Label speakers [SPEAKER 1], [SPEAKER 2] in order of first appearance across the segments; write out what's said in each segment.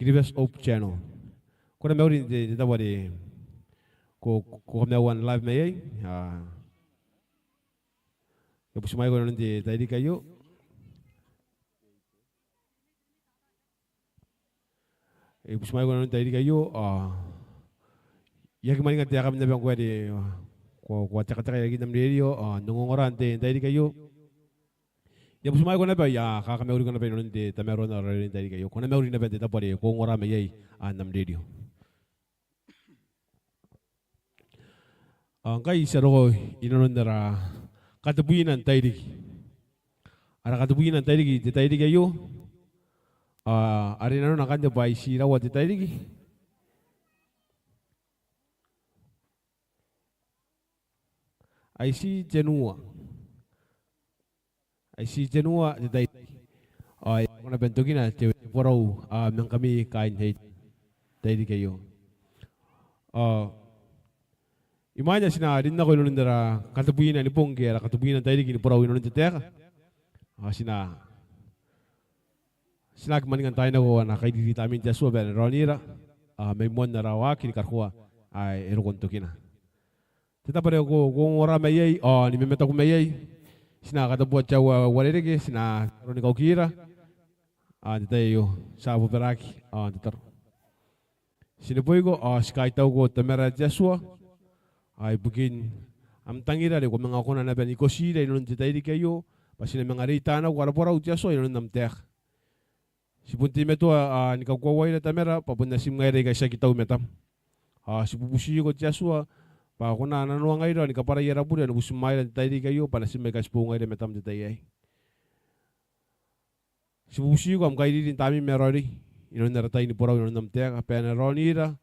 [SPEAKER 1] Kiribas op channel. Kuna meuri de tawari ko kamna live mayay. Yo pusumay ko nun de tayo kayo. Pusumay ko nun tayo kayo. Yagi maningan tiya kami na bang kwa de ko tsaka yagi nam radio nungongoran de tayo kayo. Ya pusumay ko na ba ya kakameuri ko na ba nun de tamero na rin tayo kayo. Kuna meuri na ba de tapari ko ngora mayay nam radio. Ang kay saro inanon dara katabuinan tayo. Ara katabuinan tayo de tayo kayo. Ari nanon akan de bai sira wa de tayo. I see Genua. I see Genua de tayo. Ay kuna bentukin na te Borau nang kami kain hay tayo kayo. Imanya sina din na ko inon dara katabuinan ni Pongke ara katabuinan tayo ni Borau inon de Taeka. Sina maningan tayo na ko na kay di tamin Joshua ben Ronira. May mon na rawa kini karkuwa ay erokon to kina. Tita pare ko kung ora mayay ni memeta ko mayay. Sina katabuat chawa walere sina ron ko kira. Tayo sa buberaki titar. Sinipoy ko sky tau ko tamera Joshua. Ay bugin am tangira de ko mga ko na ben ikosira inon tayo kayo. Pasina mga rita na ko Borau Joshua inon nam tek. Si punti meto ni kawaway na tamera papunta sim ngayon kay sa kitaw metam. Si bubusi ko Joshua pa ako na nanuang ngayon ni kapara yara pura na busumay na tayo kayo para sim may kaspo ngayon metam de tayo ay. Si bubusi ko am kayo din tami merori inon na ratay ni Borau inon nam tek apena ronira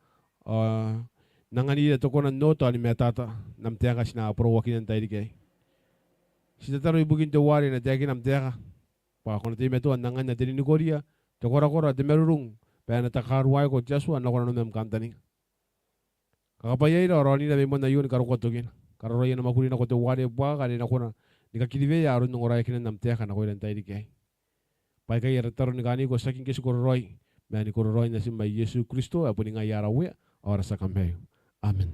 [SPEAKER 1] nanganida to ko na noto ni metata nam tek kasi na prowakin ng tayo kay. Si tataro ibugin to wari na tayo nam tek pa ako na tayo meto nangan na din ni Korea. Tokora de merurung pa na takarway ko Joshua na ko na mem kantani. Kakapayay na roni na memon na yun karukotugin. Karoy na makuli na ko te wari ba kani na ko na nikakilive ya aron ng oray kinan namte ka na ko ilan tayo di kay. Pay kay retaro ni gani ko saking kesu kororoy. Mani kororoy na si may Yesu Kristo apo ni nga yarawe ora sa kamay. Amen.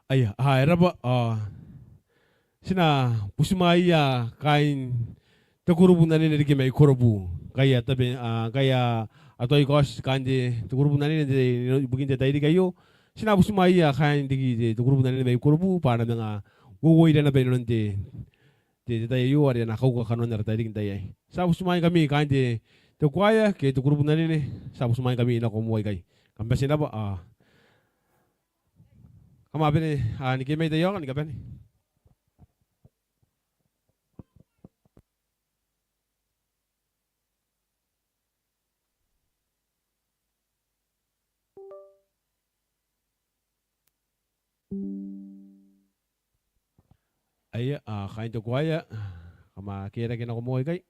[SPEAKER 1] Ay era ba sina pusumaya kain tukurubu na nila di may kurubu kaya tabi kaya atoy kos kandi tukurubu na nila di bugin tayo di kayo sinabu sumaya kain di tukurubu na nila may kurubu para nga wuwoy na ba nun di tayo yu ari na kau kanon na tayo di tayo sabu sumaya kami kain di tukwaya kay tukurubu na nila sabu sumaya kami na kumuhay kay kambasin na ba kamabi ni ni kimay tayo kan kapan ay kain to kuya kama kira kina kumuhay kay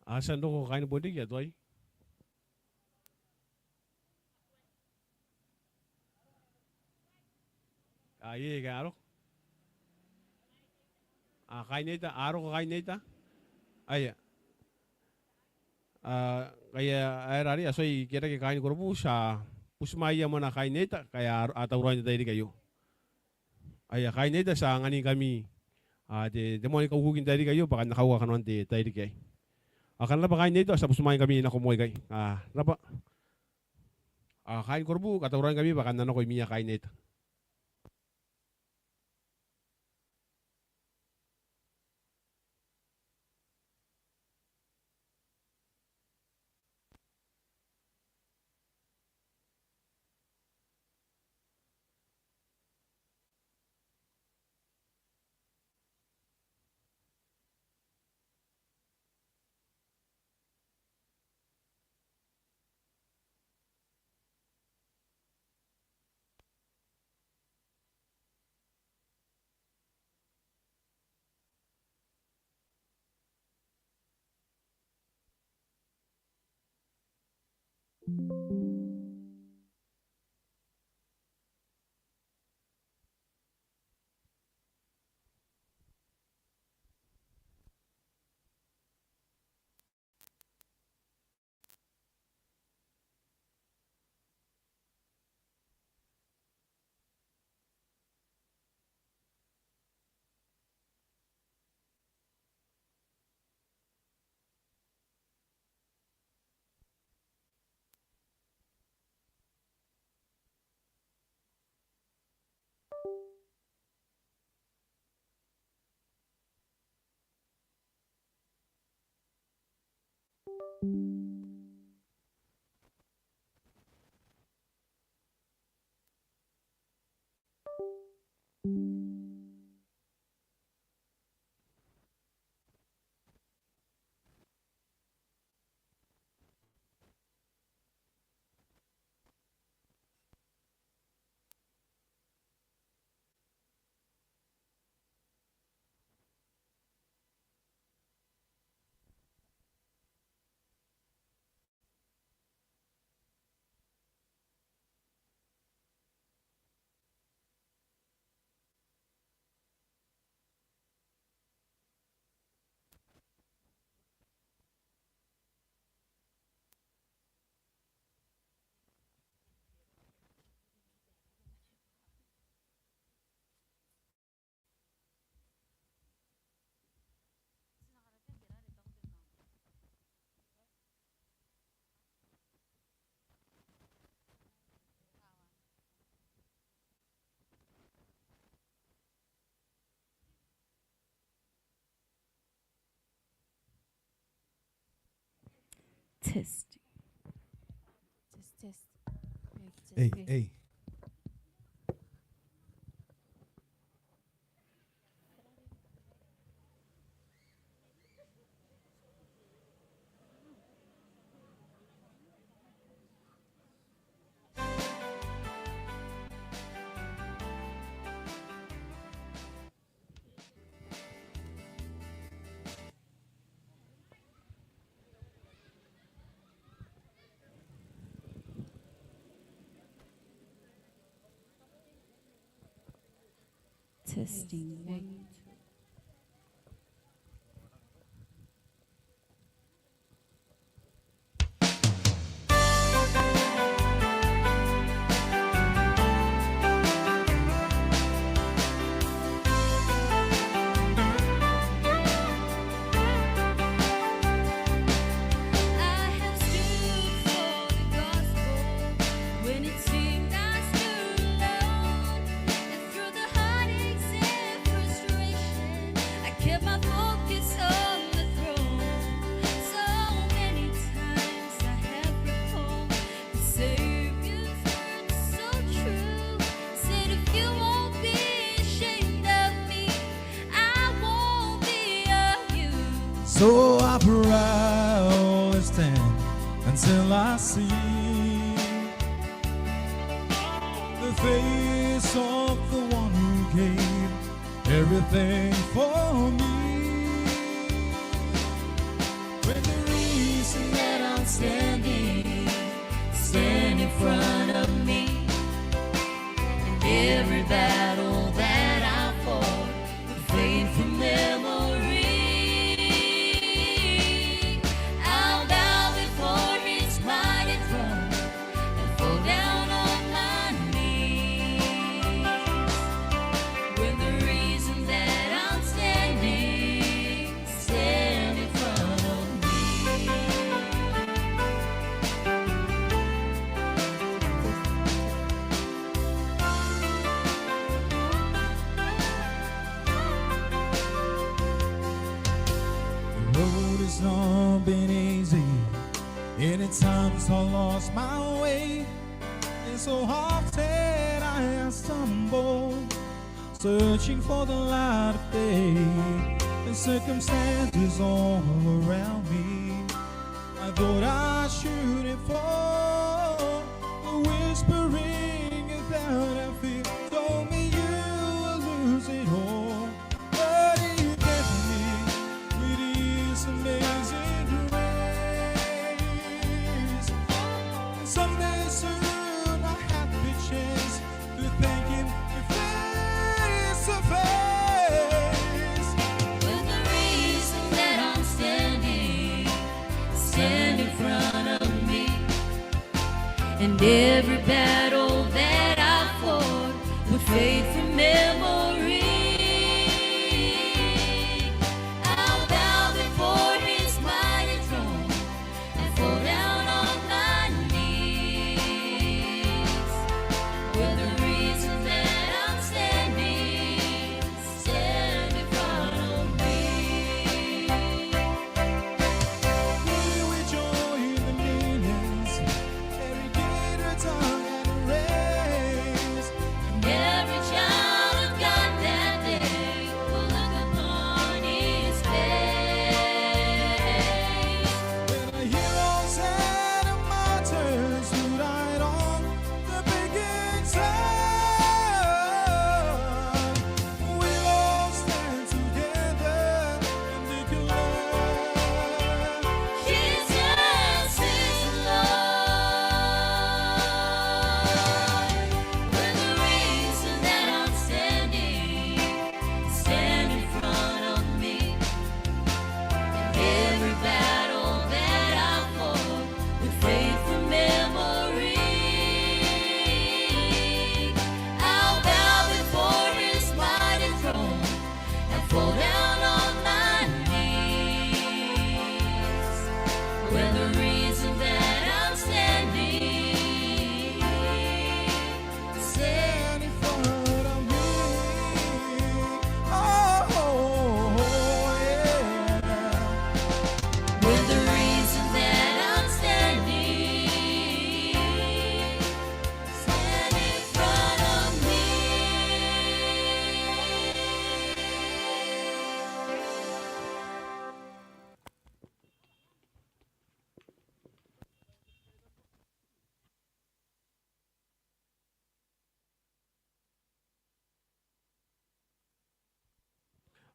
[SPEAKER 1] asan do ko kain bodig ya toy ye kay aro kain nita aro ko kain nita ay kaya ay rari asoy kira kay kain ko sa pusmaya mo na kain nita kaya atawran tayo di kayo ay kain nita sa ngani kami de mo ikaw hugin tayo di kayo baka nakawa kanon di tayo di kay akan la ba kain nita sa pusmaya kami na kumuhay kay rapa kain ko atawran kami baka nano ko miya kain nita
[SPEAKER 2] Test.
[SPEAKER 3] Test.
[SPEAKER 4] Hey, hey.
[SPEAKER 2] Testing. 1, 2.
[SPEAKER 5] I have stood for the gospel when it seemed I stood alone. And through the heartaches and frustration, I kept my focus on the throne. So many times I have recalled the Savior's words so true. Said if you won't be ashamed of me, I won't be of you.
[SPEAKER 4] So I proudly stand until I see the face of the one who gave everything for me. When the reason that I'm standing
[SPEAKER 5] In front of me, and every battle that I fought would fade from memory. I'll bow before His mighty throne and fall down on my knees. When the reason that I'm standing in front of me.
[SPEAKER 4] the road has not been easy. Any times I lost my way, and so often I stumble, searching for the light of day. And circumstances all around me, I thought I shouldn't fall. The whispering about I feel told me you will lose it all. But He kept me with His amazing grace.
[SPEAKER 5] every battle that I fought with faith and memory. I'll bow before his mighty throne and fall down on my knees. With the reason that I'm standing in front of me.
[SPEAKER 4] Filled with joy in the millions, every gator tongue and race.
[SPEAKER 5] Every child of God that day will look upon his face.
[SPEAKER 4] When the heroes and the martyrs who died on the beginning sun, we'll all stand together and declare,
[SPEAKER 5] Jesus is Lord. When the reason that I'm stand in front of me. Every battle that I fought with faith and memory, I'll bow before his mighty throne and fall down on my knees. When the reason that I'm standing
[SPEAKER 4] stand in front of me. Oh, yeah.
[SPEAKER 5] with the reason that I'm standing in front of me.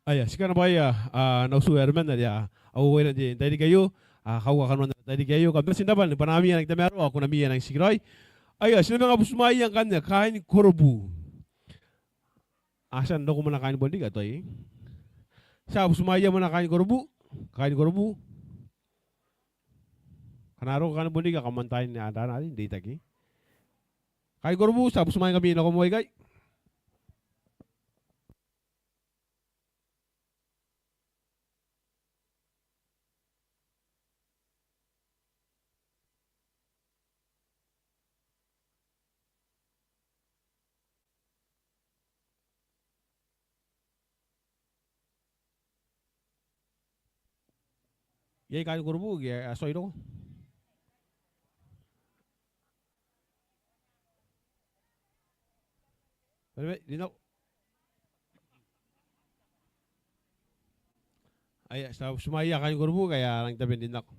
[SPEAKER 1] Aya, sekarang baya nausu ermen ya. Au wena di tadi kayu, kau akan mana tadi kayu. Kami sindapan panami yang kita meru, aku nami yang sikirai. Aya, sini mengapu semua yang kan ya kain korbu. Asan doko mana kain bondi kata i. Sa semua yang mana kain korbu, kain korbu. Kanaro kain bondi ka kamantain ni ada nari di taki. Kain korbu, sa semua yang kami nak komoy kai. Yai kain korbu, ya asoi doko. Pero dinok. Aya, sa semua yang kain korbu kaya lang tabi dinok.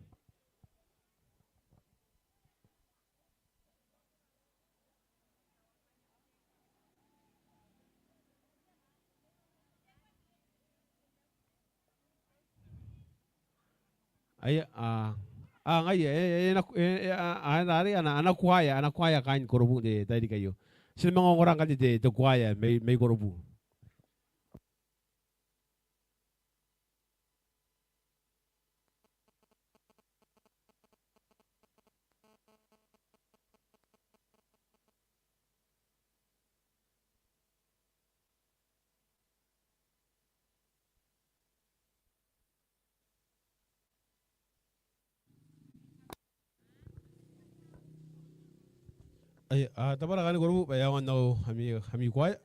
[SPEAKER 1] Aya, ngai nari anak kuaya kain korbu de tadi kayu. Sila mga orang kan de kuaya may korbu. Ay, tapos kan korbu bayawan no kami kuaya.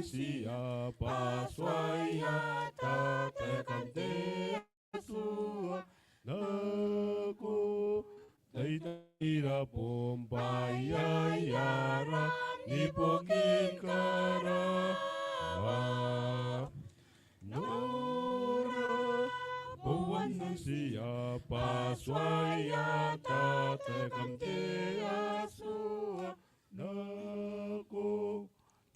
[SPEAKER 1] siapa swaya tatekan te asua naku taitira pompaya yara nipokin kara Nora buwan siapa swaya tatekan te asua naku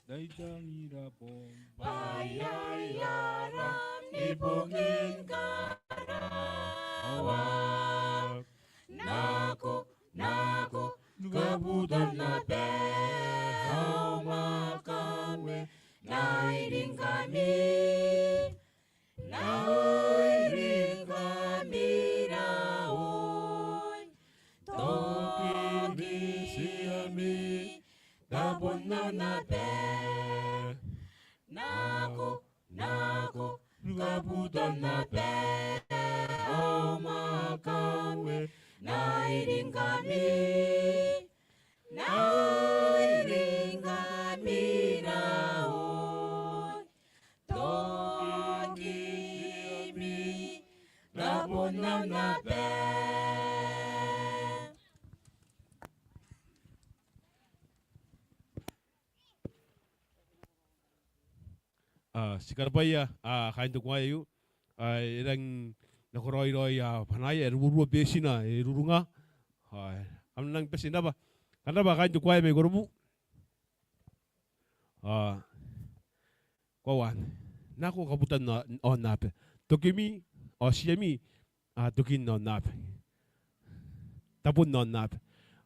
[SPEAKER 1] taitira pompaya yara nipokin kara Nako, gabutan na pehau makawe, nairing kami raoy. Toki siami, tapon na pe. Nako, gabutan na pehau makawe, nairing kami raoy. Toki mi, tapon na pe. Sikarpaya, kain tu kuai yu, irang nakoroi panai ruru besina rurunga, amnang pesina ba, karena ba kain tu kuai me gorubu, kawan, naku kabutan na on nape, tokimi, siami, tokin non nape, tapun non nape,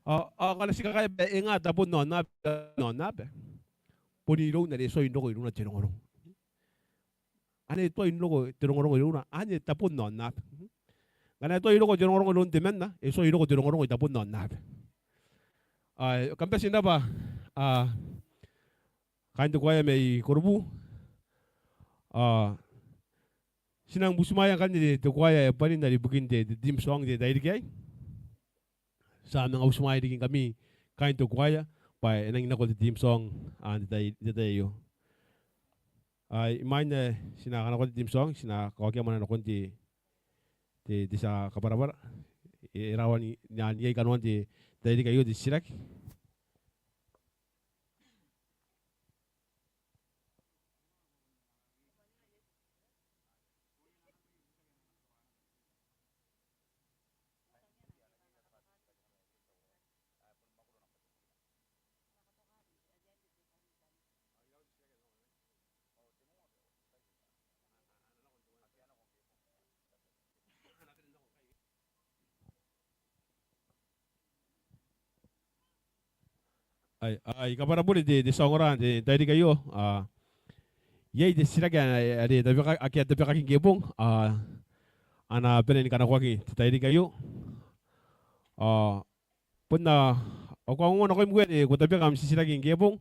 [SPEAKER 1] kalau si kakak ingat tapun non nape, poniro na reso indo ko iruna cenongorong. Ane to inoko tirongorong iruna ane tapun non nap ngana to inoko tirongorong irun temenna eso inoko tirongorong tapun non nap kampe sinda ba kain to kwaya me korbu sinang busumaya kan de to kwaya panin dari bugin de dim song de dai dikai sa nang usumaya digin kami kain to kwaya pa enang inako de dim song and dai yo Imanya sina kana ko tim song sina ko kya mana ko ti sa kaparabar rawani nyan ye kanwan ti tadi kayo di sirak ay kaparabur di songoran di tadi kayo ye di sirak ya di tapi akia tapi kaki gebong ana penen kana kwaki tadi kayo punna ako ngo na ko mgue di ko tapi kam sirak gebong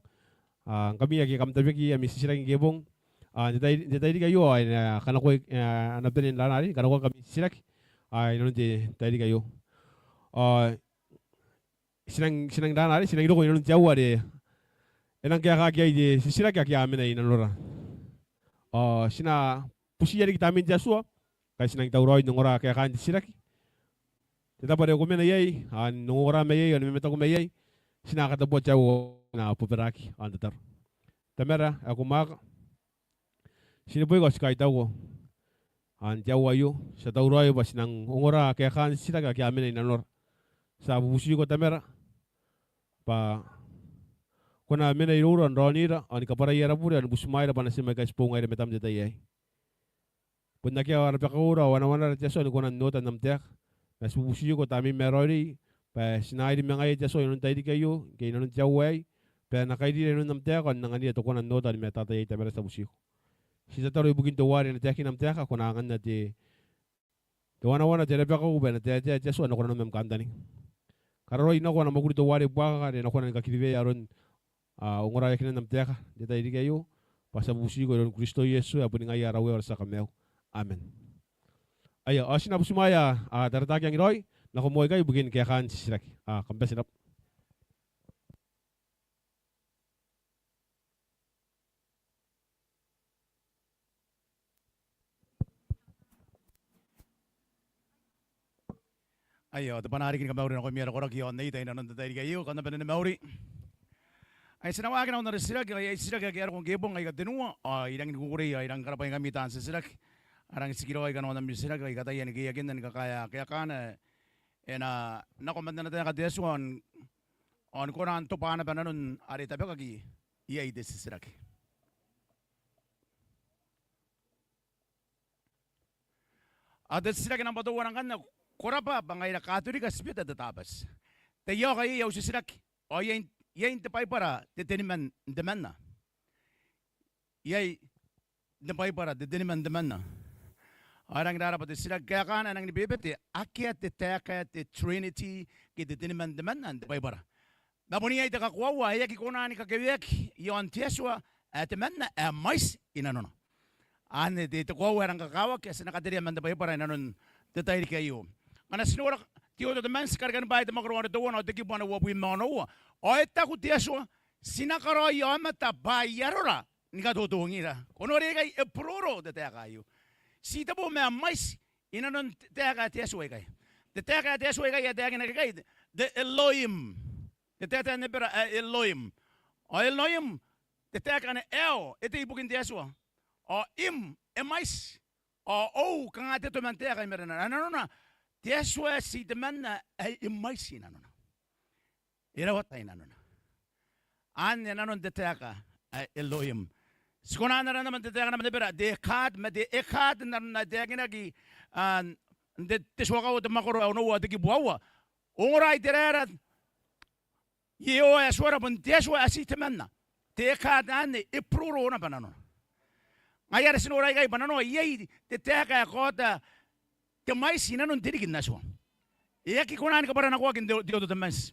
[SPEAKER 1] kami ya kam tapi ki ami sirak gebong di tadi kayo ay kana ko ana penen lanari kana ko kami sirak ay non di tadi kayo sinang danari sinang doko inon jawa de enang kaya kaya de sisira kaya amena inan lora sina pusi jadi kita amin jasua kai sinang tauroi nongora kaya kan sisira kita pada ko mena yai nongora me yai meta ko me yai sina kata buat jawa na puperaki antar tamera aku mak sini boy ko skai tawo jawa yo sa tauroi ba sinang ongora kaya kan sisira kaya amena inan lora sa busi ko tamera pa kona mena irura ronira ani kapara yara pura an busmaira bana sima ka sponga ire metam deta yai punna kia wana pekaura wana jaso ni kona nota namtek na busi ko tami merori pa sinairi mengai jaso non taidi kayo ke non jawai pa nakaidi non namtek an ngani to kona nota ni metata yai tamera sa busi sisa taro bugin to wari na teki namtek kona ngan na te wana tere pekau bana te jaso no kona mem kandani Karena ina ko na maguri to wari baka na ko na kakirive aron ongora yakina namteka deta idi kayo pasa busi ko don Kristo Yesu apuni ngai arawe sa kameu amen ayo asina busumaya taratag yang iroi na ko moy kay bugin kaya kan sisiraki kampesinap
[SPEAKER 3] Ayo, the panarikin ka mauri na ko miyara ko raki on nita inanon da tayo kayo kana panin mauri. Ay sinawagan ako na sila kaya sila kaya kung gebong ay katinua irang guguri ay irang karapay gamitan sa sila. Arang sigiro ay kanon na sila kaya katayan kaya kindan ka kaya kana ena nakomanda na tayo ka desuan on ko na anto pa na panon ari tabi kagi iya ide sa sila. Ada sila kinang patuwa ng kanya korapa bangay na Katolika spita da tabas. Tayo kayo yaw si sila o yain tapay para titiniman deman na. Yay tapay para titiniman deman na. Arang darapat sila kaya kana nang nibibete akyat te Taeka te Trinity kititiniman deman na tapay para. Napuni ay takakuwa ay kikuna ni kakawek yon tieswa at deman na mais inanon. Ane dito ko warang kakawak kasi nakadiri man tapay para inanon detay kayo. Kana sinura tiyo to man kargan bay de Mwakoro do no de kibana wo bi mono o eta ku tieswa sinakaro yamata bayarora nika to ngira kono rega e proro de kayo. Sita bo me mais inanon Taeka tieswa kay. De Taeka tieswa kay de gina kay de Elohim. De Taeka ne pera Elohim. O Elohim de Taeka ne ete ibukin tieswa. O mais o kanga te to man Taeka merana na tieswa si demanda ay mais inanon. Ira wat inanon. An inanon de Taeka Elohim. Skona na naman de Taeka naman de pera de ekad na de ginagi an de tieswa ka de Mwakoro no wa de kibuawa. Ongora iterera yo aswara pun tieswa si temanna. Te ekad an ipruro na bananon. Ngayar sinuray kay banano yey te Taeka kota te mais inanon dirigin naso. Iya kikunan ka para nakuha kin dio to mas.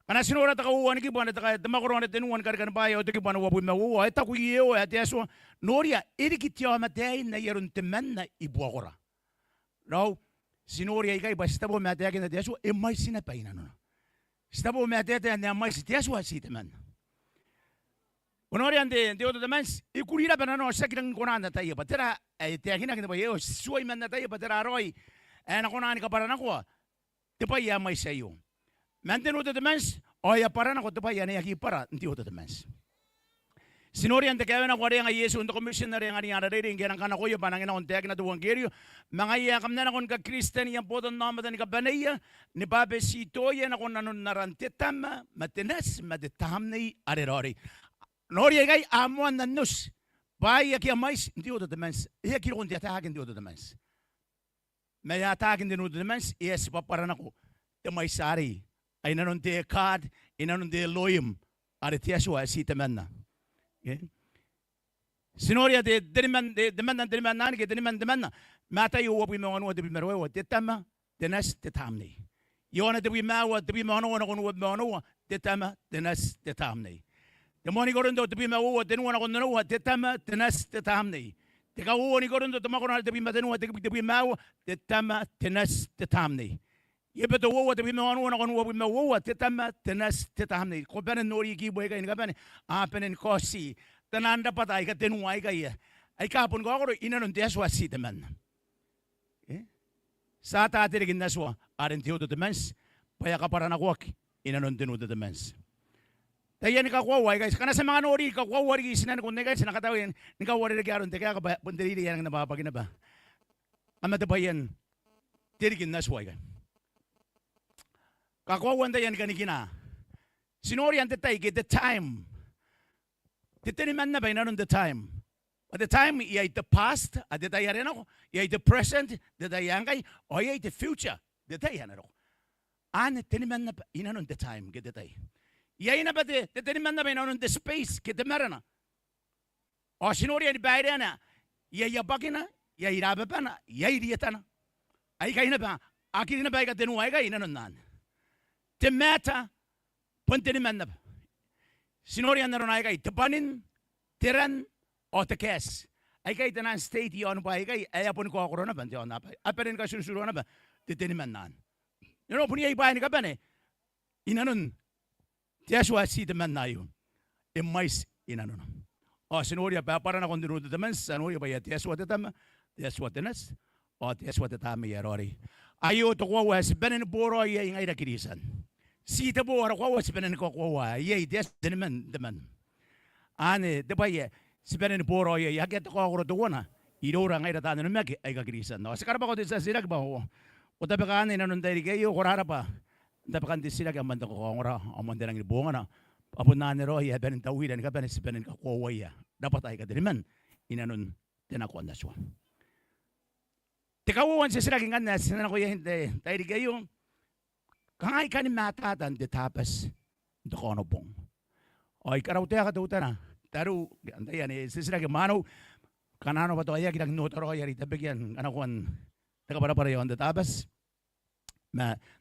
[SPEAKER 3] Kana sinura ta kauwan ki buwan ta de Mwakoro na tenuan karkan bayo te ki buwan wa bu mawo eta ku yeo at yaso noria irikityo matay na yeron temanna ibuakora. No sinuri kay basta bo matay kin at yaso e mais sina pa inanon. Stabo matay na mais yaso si temanna. Onorian de otro mens ikurira banano sakirang konanda tayo patera te akina kina bayo suay man na tayo patera roy na konani ka para nako te pa ya mai sayo manten otro mens o ya para nako te pa ya na yaki para ndi otro mens sinorian de kayo na kwari nga Yesu ndo commissioner nga ni ara ring nga kana ko yo panangina on te akina duwang geryo mga ya kamna na kon ka Kristen yang podon namatan ka banaya ni babe sito ya na kon nanon narante tama matenas madetamni arerori. Noria gay amuan na nus. Bai aqui a mais de outro demais. E aqui onde ataque de outro demais. Me ataque de outro demais e esse para na ko. Te mais sari. Ai não te card, e não te loim. Are te aso assim temanna. Sinoria de demanda que demanda. Mata eu o primo no de primeiro te tama, te nas te tamni. Yona de primeiro de primeiro no no te tama, te nas te tamni. The money got into the Bima, then one on the Noah, the Tama, the Nest, the Tamney. The Gawani got into the Mwakoro, the Bima, the Bima, the Tama, the Nest, the Tamney. You bet the war, the Bima on what we know, the Tama, the Nest, the Tamney. Copen and Nori give way in Gabani, Appen and Cosi, the Nanda Pataka, then Waiga. I cap on Goro in and Deswa see the man. Sata in Naswa, aren't you the mens? Payakaparana walk in and undo the mens. Tayo ni kakuha guys, kana sa mga nori kakuha wari sinan kung guys nakatawin ni kawari na garon teka ka bundiri yan ang nababagin na ba? Amata ba yan? Tirigin na suway ka. Kakuha wanda yan kanikina. Sinori ang tatay get the time. Titiniman na ba yun the time? At the time, yay the past, at the day rin ako. Yay the present, the day yan kay, o yay the future, the day yan ako. Tiniman na ba yun the time, get the day. Yay na ba de tiniman na ba yun the space, get the marana. O sinori yan bayra na, yay yabagin na, yay raba pa na, yay riyata na. Ay kayo na ba, akin na ba yung tinuway kayo na nan. Timata, puntiniman na ba. Sinori yan na rin ay kayo, tapanin, tiran, o te kes. Ay kayo tanan state yon pa ay kayo, ay apon ko ako na ba, tiyon na pa. Aperin ka susuro na ba, titiniman naan. Yun o, punya ibahin ka ba ne? Inanon, tiyaswa si teman na yun. Imais inanon. O, sinuri pa, para na kung dinuto teman, sanuri pa ya tiyaswa tetama, tiyaswa tenas. O tes what the time yarori. Ayo to kwa was benen Borau ye ngai da kirisan. Si te Borau kwa was benen ko kwa ye des deman. Ane de ba ye si benen Borau ye ya get ko ro to wana. Irora ngai da tan me ke ai ka kirisan. No sekara ba ko des sirak ba ho. O ta ba kan inanon dai ke yo korara pa. Da ba kan des sirak amanda ko ngora amanda nang bunga na. Apun na ni ro ye benen tawidan ka benen si benen ka ko ya. Dapat ai ka deman inanon tenako na so. Tikawan sa sila kingan na sinan ko yung tayo di kayo kangay ka ni matatan de tapas de kono pong. O ikaraw tayo katuta na. Taru antay yan sa sila kimano kanano ba to ay kitang notaro ay rita bigyan anakuan nakapara yon de tapas.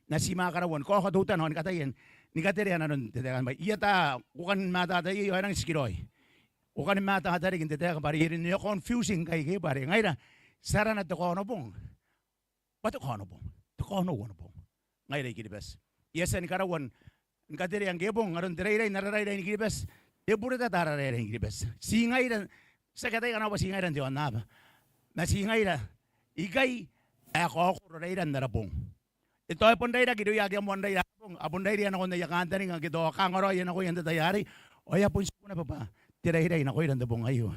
[SPEAKER 3] Nasima karawan ko katuta no katayen ni katerian anon tetekan ba iyata kukan matatay iyo anang skiroy. Kukan matatay kin tetekan pare irin yo confusing kay pare ngayon Sara na kono pong. Bato kono pong. Kono pong. Ngay ray kiribes. Yes ni karawan. Kadiri ang gebong aron diray nararay ni kiribes. Ebura ta tararay ni kiribes. Singay na sa katay kana ba singay ran diwan na ba. Na singay na igay ako ko ray ran narapong. Ito ay ponday na gido yagi mo nday pong. Abunday riyan ako na yakanta ni nga gido kangaro yan ako yan tatayari. Oya pun na pa. Tiray na ko yan dabong ayo.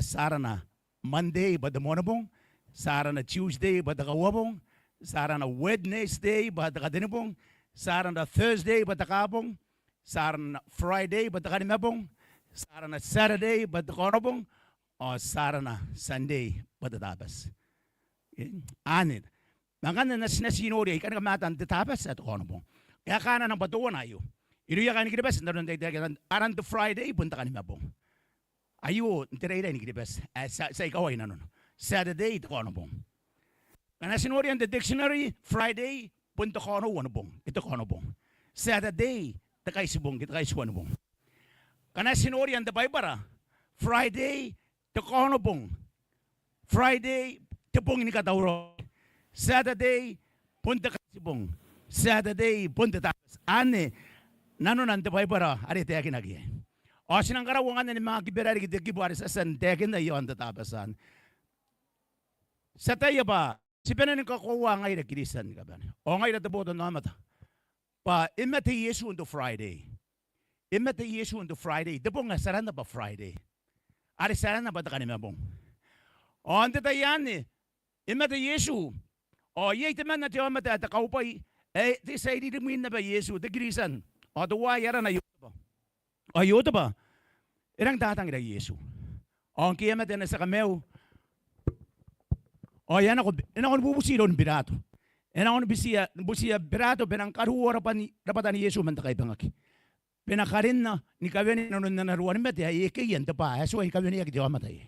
[SPEAKER 3] Sara na Monday, but the monabong, Sara na Tuesday, but the kawabong, Sara na Wednesday, but the kadinabong, Sara na Thursday, but the kabong, Sara na Friday, but the kanimabong, Sara na Saturday, but the konabong, o Sara na Sunday, but the tabas. Anit. Nangkan na sinasinori, ikan kamatan, the tabas at konabong. Kaya kana ng batuan ayo. Iruya ka ni kiribas, naroon tayo, aran the Friday, punta kanimabong. Ayo, tiray ni kiribas. Sa ikaw ay nanon. Saturday, ito kono pong. Kana sinori ang the dictionary, Friday, punta kono wano pong. Ito kono pong. Saturday, takay sibong, ito kay suwano pong. Kana sinori ang the Bible, Friday, ito kono pong. Friday, ito pong inikatawro. Saturday, punta kay sibong. Saturday, punta takas. Ane, nanon ang the Bible, ari tayo kinagyan. O sinang karawangan na ni mga kibirari kibuari sa sandekin na iyon tatapasan. Sa tayo ba, si penanin kakuha ngay na kirisan ka ba? O ngay na taboto na mata. Pa, imate Yesu on Friday. Imate Yesu on Friday. Dabo nga, saran na ba Friday? Ari saran na ba ta kanima bong? O, ante tayan eh. Imate Yesu. O, yay teman na tiyo mata at kaupay. Di sa ididimuin na ba Yesu? Da kirisan. O, duwa yara na yun ba? O, ba? Irang datang ira Yesu. O, ang kiyamat na sa kameo. O, yan ako nabubusiro ng birato. Yan ako nabusiya birato, pinangkaruwa rapatan ni Yesu man takay pangaki. Pinakarin na, ni kawin na naruan ni Mati, ay ikayan ta pa, so ay kawin niya kitiwa matay.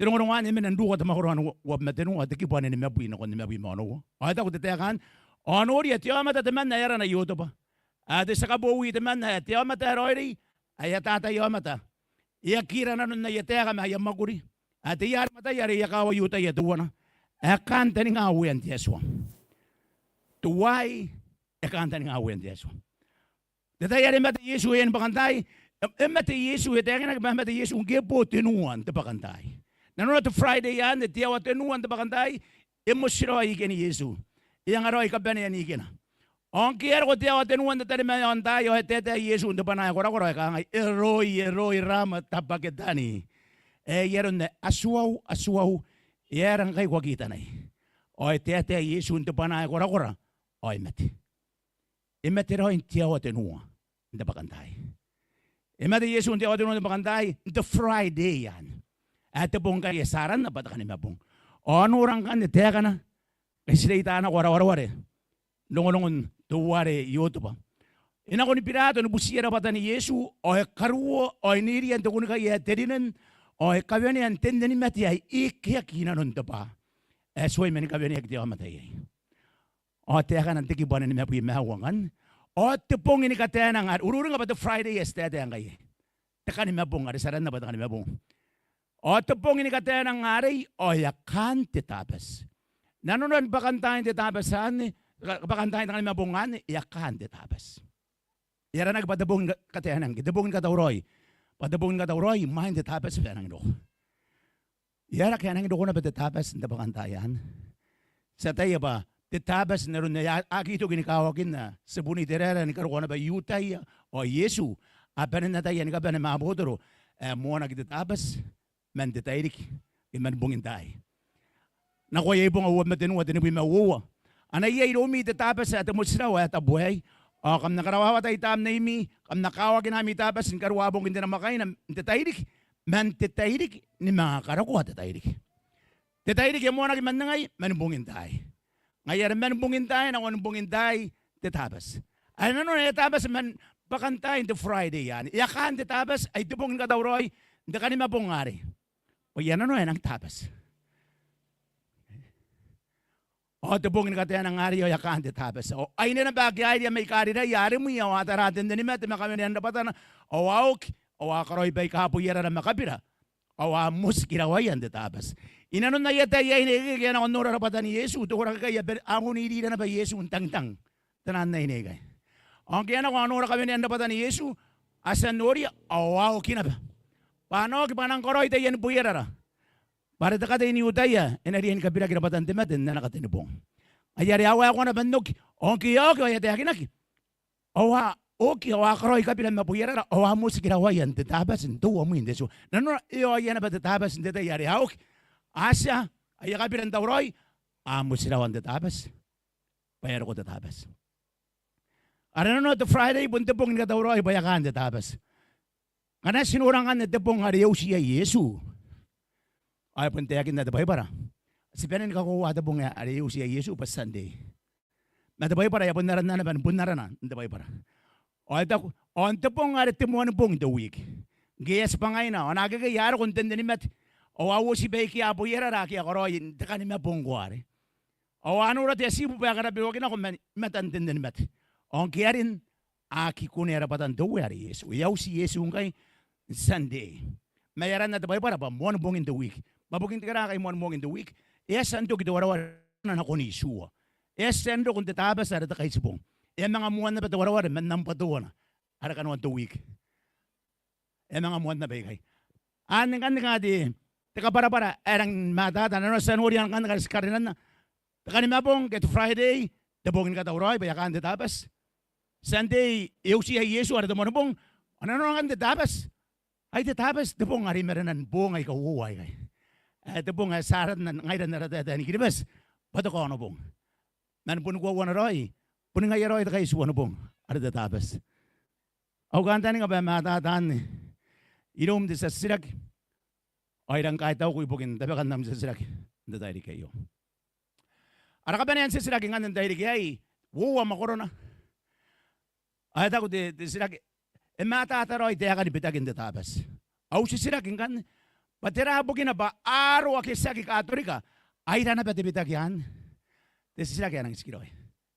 [SPEAKER 3] Tinungan niya, nanduwa ta makuruan wab matinunga, tikipuan ni Mabuin ako ni Mabuin mo, ano? O, ito ko titayakan, o, ano riya, tiwa mata taman na yara na yuto pa. At sa kabuwi taman na, tiwa mata roiri, ay atatayo mata. Iyakira na nun na yateka mayang maguri. At iyar mata yari yakawa yuta yatuwa na. Akanta ni nga awiyan ti Yeswa. Tuway, akanta ni nga awiyan ti Yeswa. Data yari mata Yesu yan pakantay. Mata Yesu, ito yung nagmamata Yesu, ang gipo tinuan ti pakantay. Nanunod to Friday yan, tiyawa tinuan ti pakantay, emosiro ay ikin ni Yesu. Iyang araw ikaban yan ikin na. Ang kiyar ko tiyaw at tinuan na talimayon tayo at tete Yesu na panay ko ka ngay eroy ramat tapakitani. Yeron na aswaw yerang kay wakita na. O tete Yesu na panay ko o imati. Imati rin tiyaw at tinuan na pakantay. Imati Yesu na tiyaw at tinuan na pakantay the Friday yan. At pong kaya saran na patakan ni mabong. O ano orang kan teka na. Kasi sila itaan ako wara-wara. Lungon tuware yoto pa. Ina ko ni pirato no busiera pata ni Yesu o karuo o nirian to kun kaya terinan o kavyani an tendeni mati ay ikya kinanon to pa. Soy men kavyani ak diwa matay. O teka nan tiki buwan ni mapuy mahawangan. O tepong ini kataya nang ururong nga ba to Friday yesterday ang kaya. Teka ni mabong ari saran na ba teka ni mabong. O tepong ini kataya nang ari o yakan titapas. Nanonon ba kantahin titapasan Kapakantahin ng mabungan, iyakan ditabas. Yara nagpadabong katayanang, dabongin katawroy. Padabongin katawroy, mahin ditabas sa ng ino. Yara kaya nang ko na ba tatabas ng tabangantayan? Sa tayo ba, tatabas na rin na aki ito ginikawagin na sa buniterera ni karuha na ba yutay o Yesu. Apa na tayo ni ka ba na mabodoro, mo na tatabas, man detairik, man bungin tayo. Nakuha ibong awad matinu at tinipin mawuwa. Anay ay rumi tatabas at musraw at abuhay. O kam nakarawawa tayo tam na imi, kam nakawagin namin tapas, ng karuwabong hindi na makain, detairik, man tetairik ni mga karakuha tetairik. Tetairik yung muna kiman na ngay, manubungin tayo. Ngayon manubungin tayo, na manubungin tayo, tetabas. Ay ano na tetabas, man bakantay the Friday yan. Iyakan tetabas, ay tupungin ka daw roy, hindi ka ni mapungari. O yan ano yan ang tabas. O tupungin ka tayo ng ari, o iyakan tetabas. O ay na bagay, may kari na, yari mo yan, ataratin din ni Mati, makamit yan napatan, o awok, o akaroy bay kapuyera na makabira. O mus kirawayan tetabas. Inanon na yata inigay kaya na onora rapatan ni Yesu. Ito ko kaya ako nilila na ba Yesu tang-tang. Tanan na inigay. Ang kaya na kung onora kami na rapatan ni Yesu. Asan nori, awaw kinaba. Paano kipanang koroy tayo yan puyera ra. Para ta tayo ni Utaya. Enariyan kabila kirapatan timatin na nakatinubong. Ayari awa ako na bandog. Ang kaya kaya tayo kinaki. Awa. Okay, awa karoy kabila mapuyera ra. Awa mo si kirawayan. Tetabas. Tuwa mo hindi. So, nanon, iyo yan na ba tetabas. Hindi tayo yari hawak. Asya, ay kabilang tawroy, amo sila ang tatabas. Bayar ko tatabas. Ano no, the Friday, bunta pong nikatawroy, bayakan tatabas. Kana sinurangan na pong hariyaw siya Yesu. Ay, puntayakin na tabay para. Si Penan kakuha na pong hariyaw siya Yesu pa Sunday. Natabay para, yapon naran na naman, punaran na, natabay para. O, ito pong haritimuan pong the week. Gayas pa ngayon na, o nagagayaro kung tanda ni Matt. O awo si Becky apo yera raki akoroy taka ni mapungware. O ano ra te sibu pa kana biwa kina ko matanden den mat. On kiarin aki kunera patan do wari Yesu. Yaw si Yesu kay Sunday. Mayaran na tabay para ba mo bong in the week. Mabugin tika kay mo in the week. Yes santo kito warawar na ko ni Yeshua. Yes santo kun tatabas ara ta kay sibong. E mga muwan na patawarawar man nam patuwa na. Ara kanwan the week. E mga muwan na bay kay. Aning kan nga di teka para erang matata na sa nurian kan karinan na teka ni mapong get Friday tabongin ka tawroy bayakan de tapas Sunday eu siya Yesu ara mo pong ano kan de tapas ay de tapas de pong ari meranan pong ay kawuway kay de pong sarat na ngairan na rata ni kiribas pato ko ano pong nan pun ko wana roy pun ngay roy kay Yesu ano pong ara de tapas au kanta ni ka ba matatan inom de sa sirak ay lang kahit ako ibugin, tapi kan namin sa silaki. Hindi tayo kayo. Ara ka ba na yan sa silaki nga nang tayo kayo? Wuwa makoro na. Ay ako di silaki. E matataroy, tayo ka ni bitagin de tabas. Aw si silaki nga. Patira bugin na ba, araw akisaki ka aturika. Ay na ba di bitagyan? Di silaki yan ang iskiroy.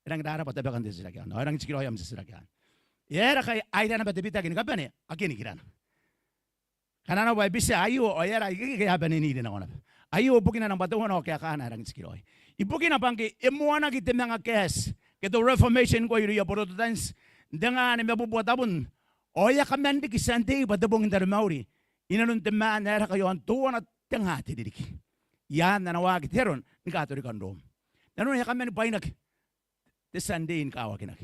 [SPEAKER 3] Irang dara pa tabi kan di silaki yan. Ay ang iskiroy ang sa silaki yan. Yera kay ay na ba di bitagin ka ba ni? Akin ikiran. Kanana ba bisa ayo o yara kaya ba ninidin ako na. Ayo bugin na ng batuhan o kaya kana rang iskiroy. Ibugin na bangki imuana kita mga kes. Kito reformation ko yung protestants. Dengan ni mabubuat abon. O ya kaman di kisante badabong indarmauri. Inanon teman na kayo ang tuwan at tangati didik. Yan na nawagit heron ni Katolik ang Rome. Nanon ya kaman pa inak. The Sunday in kawakinak.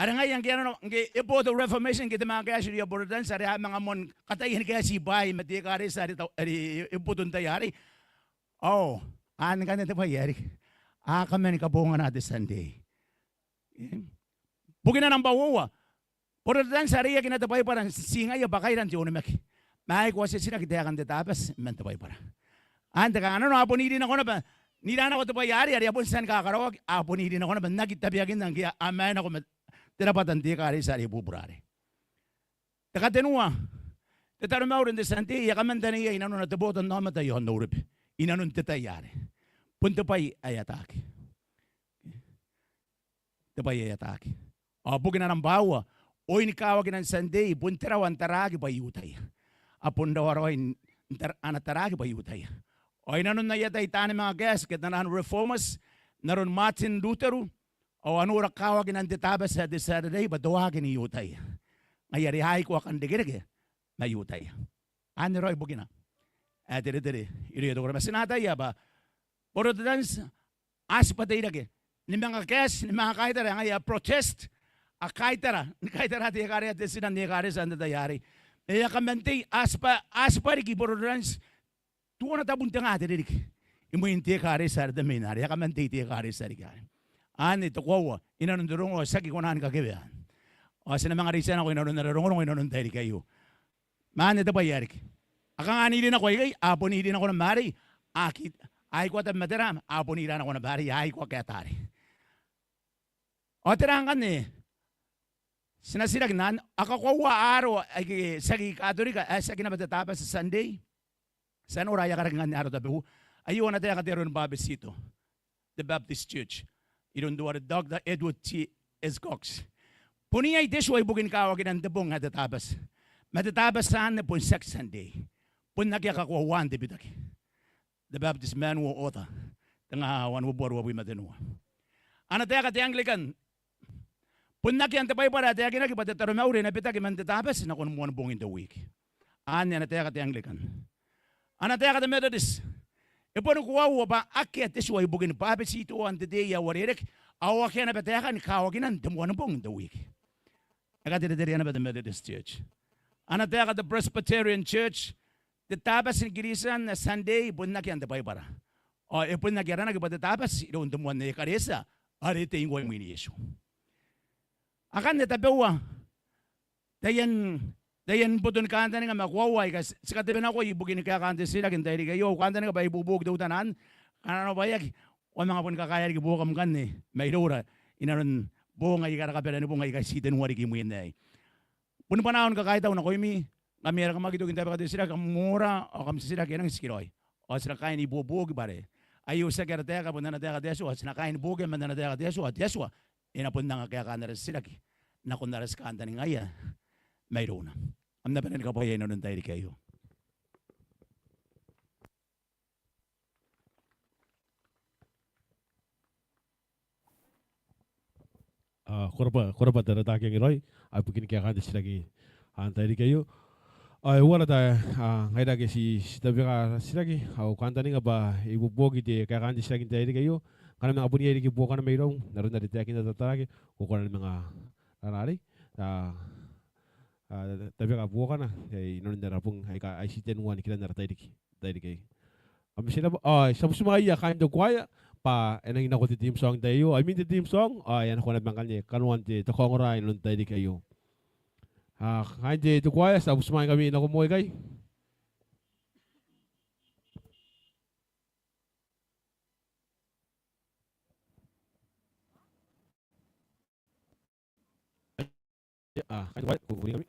[SPEAKER 3] Ada nga yang kaya no ipo the reformation kita mga kaya siya bordan sa mga mon katayin kaya si bay mati kare sa ipo tun tayari. Oh, an kan ito pa yari. Kamen kabungan natin Sunday. Bugin na ng bawawa. Bordan sa riya kinatapay parang singay bakay ran tiyo namak. May ko siya kita kan detapas mentapay para. Anta ka ano apo nidin ako na ba? Nidana ko to pa yari ari apo san kakarawag apo nidin ako na ba nagitabiagin nang kaya amen ako Tinapatan di kari sa ibuburare. Takatenua. Tataramaw rin de santi, yakamanda niya inanon na tabotan na matayo ang norip. Inanon tatayari. Punta pa'y ayatake. Tapay ayatake. Bugin na ng bawa. Oy ni kawagin ng santi, puntirawan taragi pa yutay. Apon daw aroy, anataragi pa yutay. Oy nanon na yatay tani mga gas, kat na reformers, naron Martin Luther, o ano rakawagin ang detabas sa Saturday, badawagin ni yutay. Ngayarihay ko akan digirige, na yutay. Ano ro'y bugina? Dere, iri to mas sinata ya ba. Poro dans as patay lagi. Ni mga kes, ni mga kaitara nga protest. A kaitara ti kare at sinan ni kare sa ndayari. Ya kamante aspa ri poro dans tuwa na tabunta nga dere. Imo inte kare sa da menari. Ya kamante ti kare sa ri kare. Ani to kwa inanon durungo saki konan ka kebe. O sina mga risa na ko inanon durungo inanon dere kayo. Man ito pa yarik. Akang ani din ako ay apon din ako ng mari. Akit ay ko at matera apon ilan ako ng mari ay ko kaya tari. O terangan ni sinasirag nan akakuwa aro ay sagi katolika ay sagi na matatapos sa Sunday. San oraya karangan ni aro tabi ayun na tayo kateron babesito. The Baptist Church. Idon duwa Dr. Edward T. S. Cox. Puniyay desyo ay bugin kawagin ang debong hatatapos. Matatapos saan na po sex Sunday. Pun nakiakakuha wan debitaki. The Baptist man wo ota. Tanga wan wo borwa wi matenua. Ana taya kati Anglican. Pun nakiantapay para taya kinaki patataro maure na pitaki matatapos na kung muan bong in the week. Ana taya kati Anglican. Ana taya kati Methodist. Ipon kuwa wo ba akyat iswa ibugin pa besito on the day ya warerek. Awa kaya na pataya kan kawaginan demuan bong in the week. Agad diri na ba the Methodist Church. Ana taya kati Presbyterian Church. Tapas ng girisan na Sunday, pun na kyan tapay para. O, pun na kyan na tapas, iyon tumuan na ikaresa, arite yung way mini issue. Akan na tapawa, dayan putun kanta nga makuwaway, kasi sa katabi na ko, ibugin ka kanta sila, kintay kayo, kanta nga ba ibubog daw tanan, ano ba yag, o mga pun kakaya, ibubukam kan ni, may lura, inaron, buong ay karakapela ni buong ay kasitin wari kimuin na ay. Pun panahon kakaya taon na ko imi, kami era kamagito kinta pa sila kamura o kam sila kinang skiroy o sila kain ibubog bare ayo sa kertea ka punna na teka deso sila kain buge man na teka deso at deso inapun na kaya kanara sila na kunaras kanta ni ngaya mayroon na am na panin ka pa yan nun tayo kayo
[SPEAKER 1] korba dara ta kengiroy ay bukin kaya kanta sila ki antay kayo. Ay wala tayo ngay dagi si tabi ka silagi au kanta nga ba ibubogi di kaya kanti silagi tayo kayo kanang mga bunyi di kibuo ka na mayroong naroon na di tayo kinatatagi kukuha ng mga nanari tabi ka buo ka na ay naroon na rapong ay siten one kila naratay di kayo kami sila ba sa musumaya kain do kwaya pa enang ina ko ti team song tayo I mean the team song ay yan ako na bangkal niya kanuan ti takongora inon tayo di kayo kain itu kuaya sa usmay kami na kumuhay kay. Kain kuaya kukunin kami.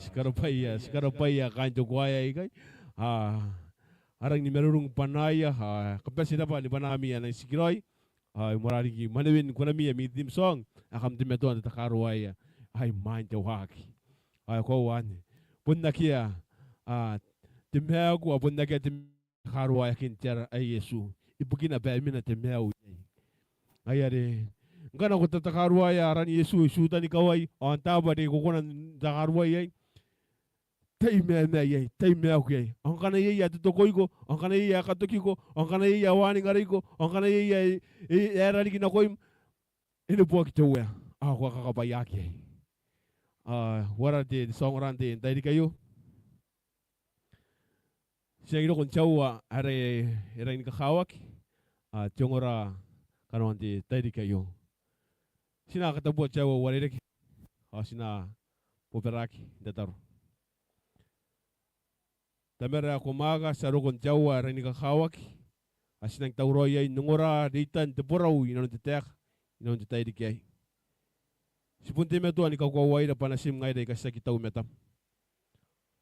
[SPEAKER 1] Skarapaya kanto kuaya ikay. Arang ni merurung panaya kapesi dapat ni panami yang sikiroy. Morari ki manawin kunami mi tim song akam tim metuan takaruaya. Main jawaki. Kawan. Bunda kia timheu ku bunda kia tim karuaya kincer Yesu. Ibukina ba mina timheu. Ayare. Ngana ko takaruaya ran Yesu tani kawai on taba de ko konan takaruaya. Tai me ye, tai me okay. Ang kana ye ya tutokoy ko, ang kana ye ya katoki ko, ang kana ye ya wani ngari ko, ang kana ye ya era ni kinakoy. Ino po kituwa. Ako kakapayaki. Wara de song rante dai kayo. Siya ino kon chawa are era ni kakawak. Jongora kanon de dai kayo. Sina katabo chawa wale de. Sina poperaki dataro. Tamera kumaga sa rukon jawa rin kakawak. Asinang tauroy ay nungora ditan te Borau inanon te Taeka inanon te tayo dikay. Sipunti me tuan ikaw kaway na panasim ngay day kasi kita umetam.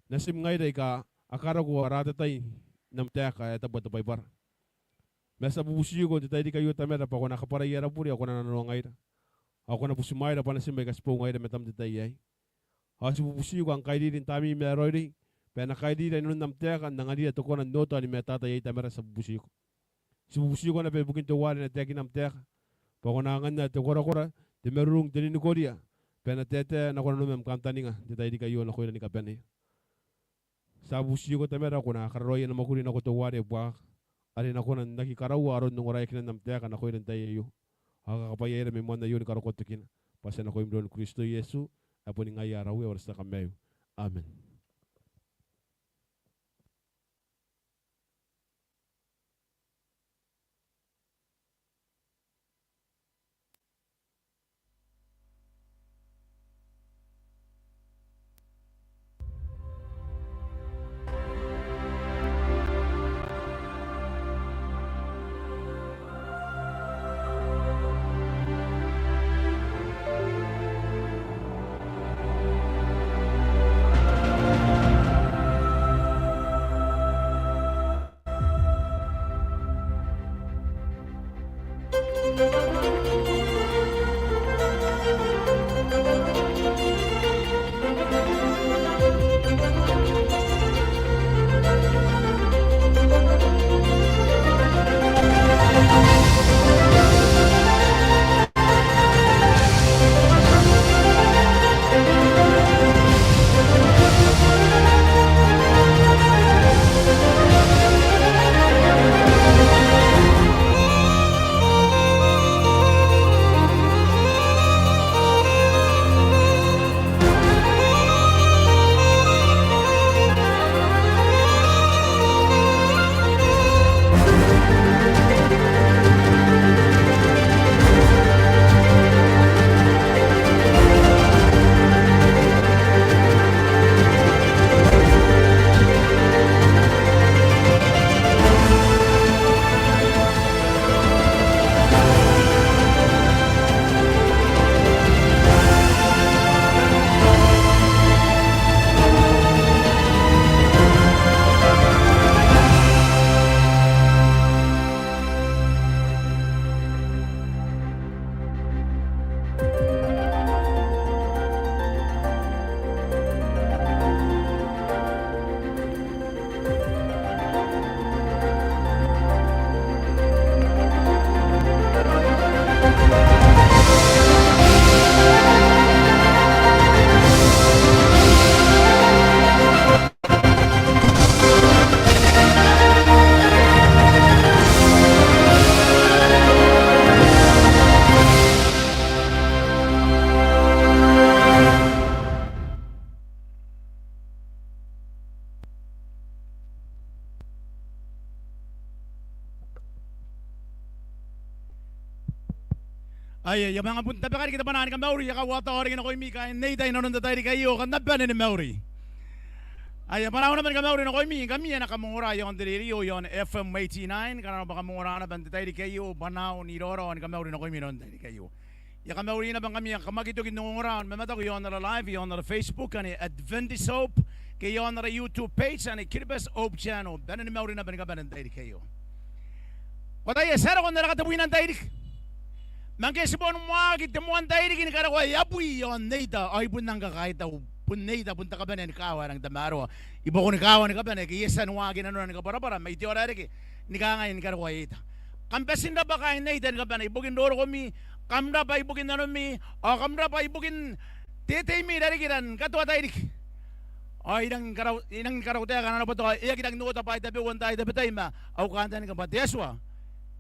[SPEAKER 1] Nasim ngay day ka akara ko arata tay nam Taeka ay tabat tapay par. Mesa bubusiyo ko te tayo dikayo tamera pa ako nakaparayara puri ako nananong ngay da. Ako na busumay na panasim may kaspo ngay da metam te tayo ay. Asi bubusiyo ko ang kaili din tami meroy day. Pena kaidi da inun nam Taeka nangali to ko na noto ni metata yai tamera sa bubusiyo ko. Si bubusiyo ko na pe bukin to wali na Taeka nam Taeka. Pa ko nangan na te kora te merung te ni kodia. Pena tete na ko na numem kantaninga te tayo di kayo na ko ni kapene. Sa bubusiyo ko tamera ko na karoy na makuri na ko to wali buak. Ari na ko na nakikarawa aron nung oray kinan nam Taeka na ko rin tayo yo. Hakakapayay na may na yun karokot kina. Pasa na ko imdon Kristo Yesu. Apo ni ngayarawi oras na kamayo. Amen.
[SPEAKER 3] Ay, yung mga punta pa kita panahan ka Maori, yakawata orin ako imika, neyta inanon tayo kayo, kanapan ni Maori. Ay, panahon naman ka Maori na ko imi, kami na kamura yung delirio yon FM 89, karena baka kamura na ban tayo kayo, panahon ni Roro, ka Maori na ko imi non tayo kayo. Ya kami uri na bang kami ang kamagito ginunguran. Mamata ko yon na live, yon na Facebook, ani Adventist Hope, kayo na YouTube page, ani Kiribes Hope channel. Banan ni mauri na bang kabanan tayo kayo. Wataya sara ko na nakatabuin ng tayo. Mangkesipon mo kitamuan tayo kini kara ko yabuy yon nita ay punang kakahit daw punita punta ka ba ni kawa ng damaro ibo ko ni kawa ni ka ba ni kiyesan wa ginano ni ka para may tiora rek ni ka ngayon kara ko ita kampesin na ba kain nita ni ka ba ni ibugin doro ko mi kamra ba ibugin nano mi o kamra ba ibugin tetay mi dari kiran katwa tayo dik o inang karaw tayo kanana pa to iya kitang nuot pa itabi wan tayo tabi ma au kanta ni ka ba teswa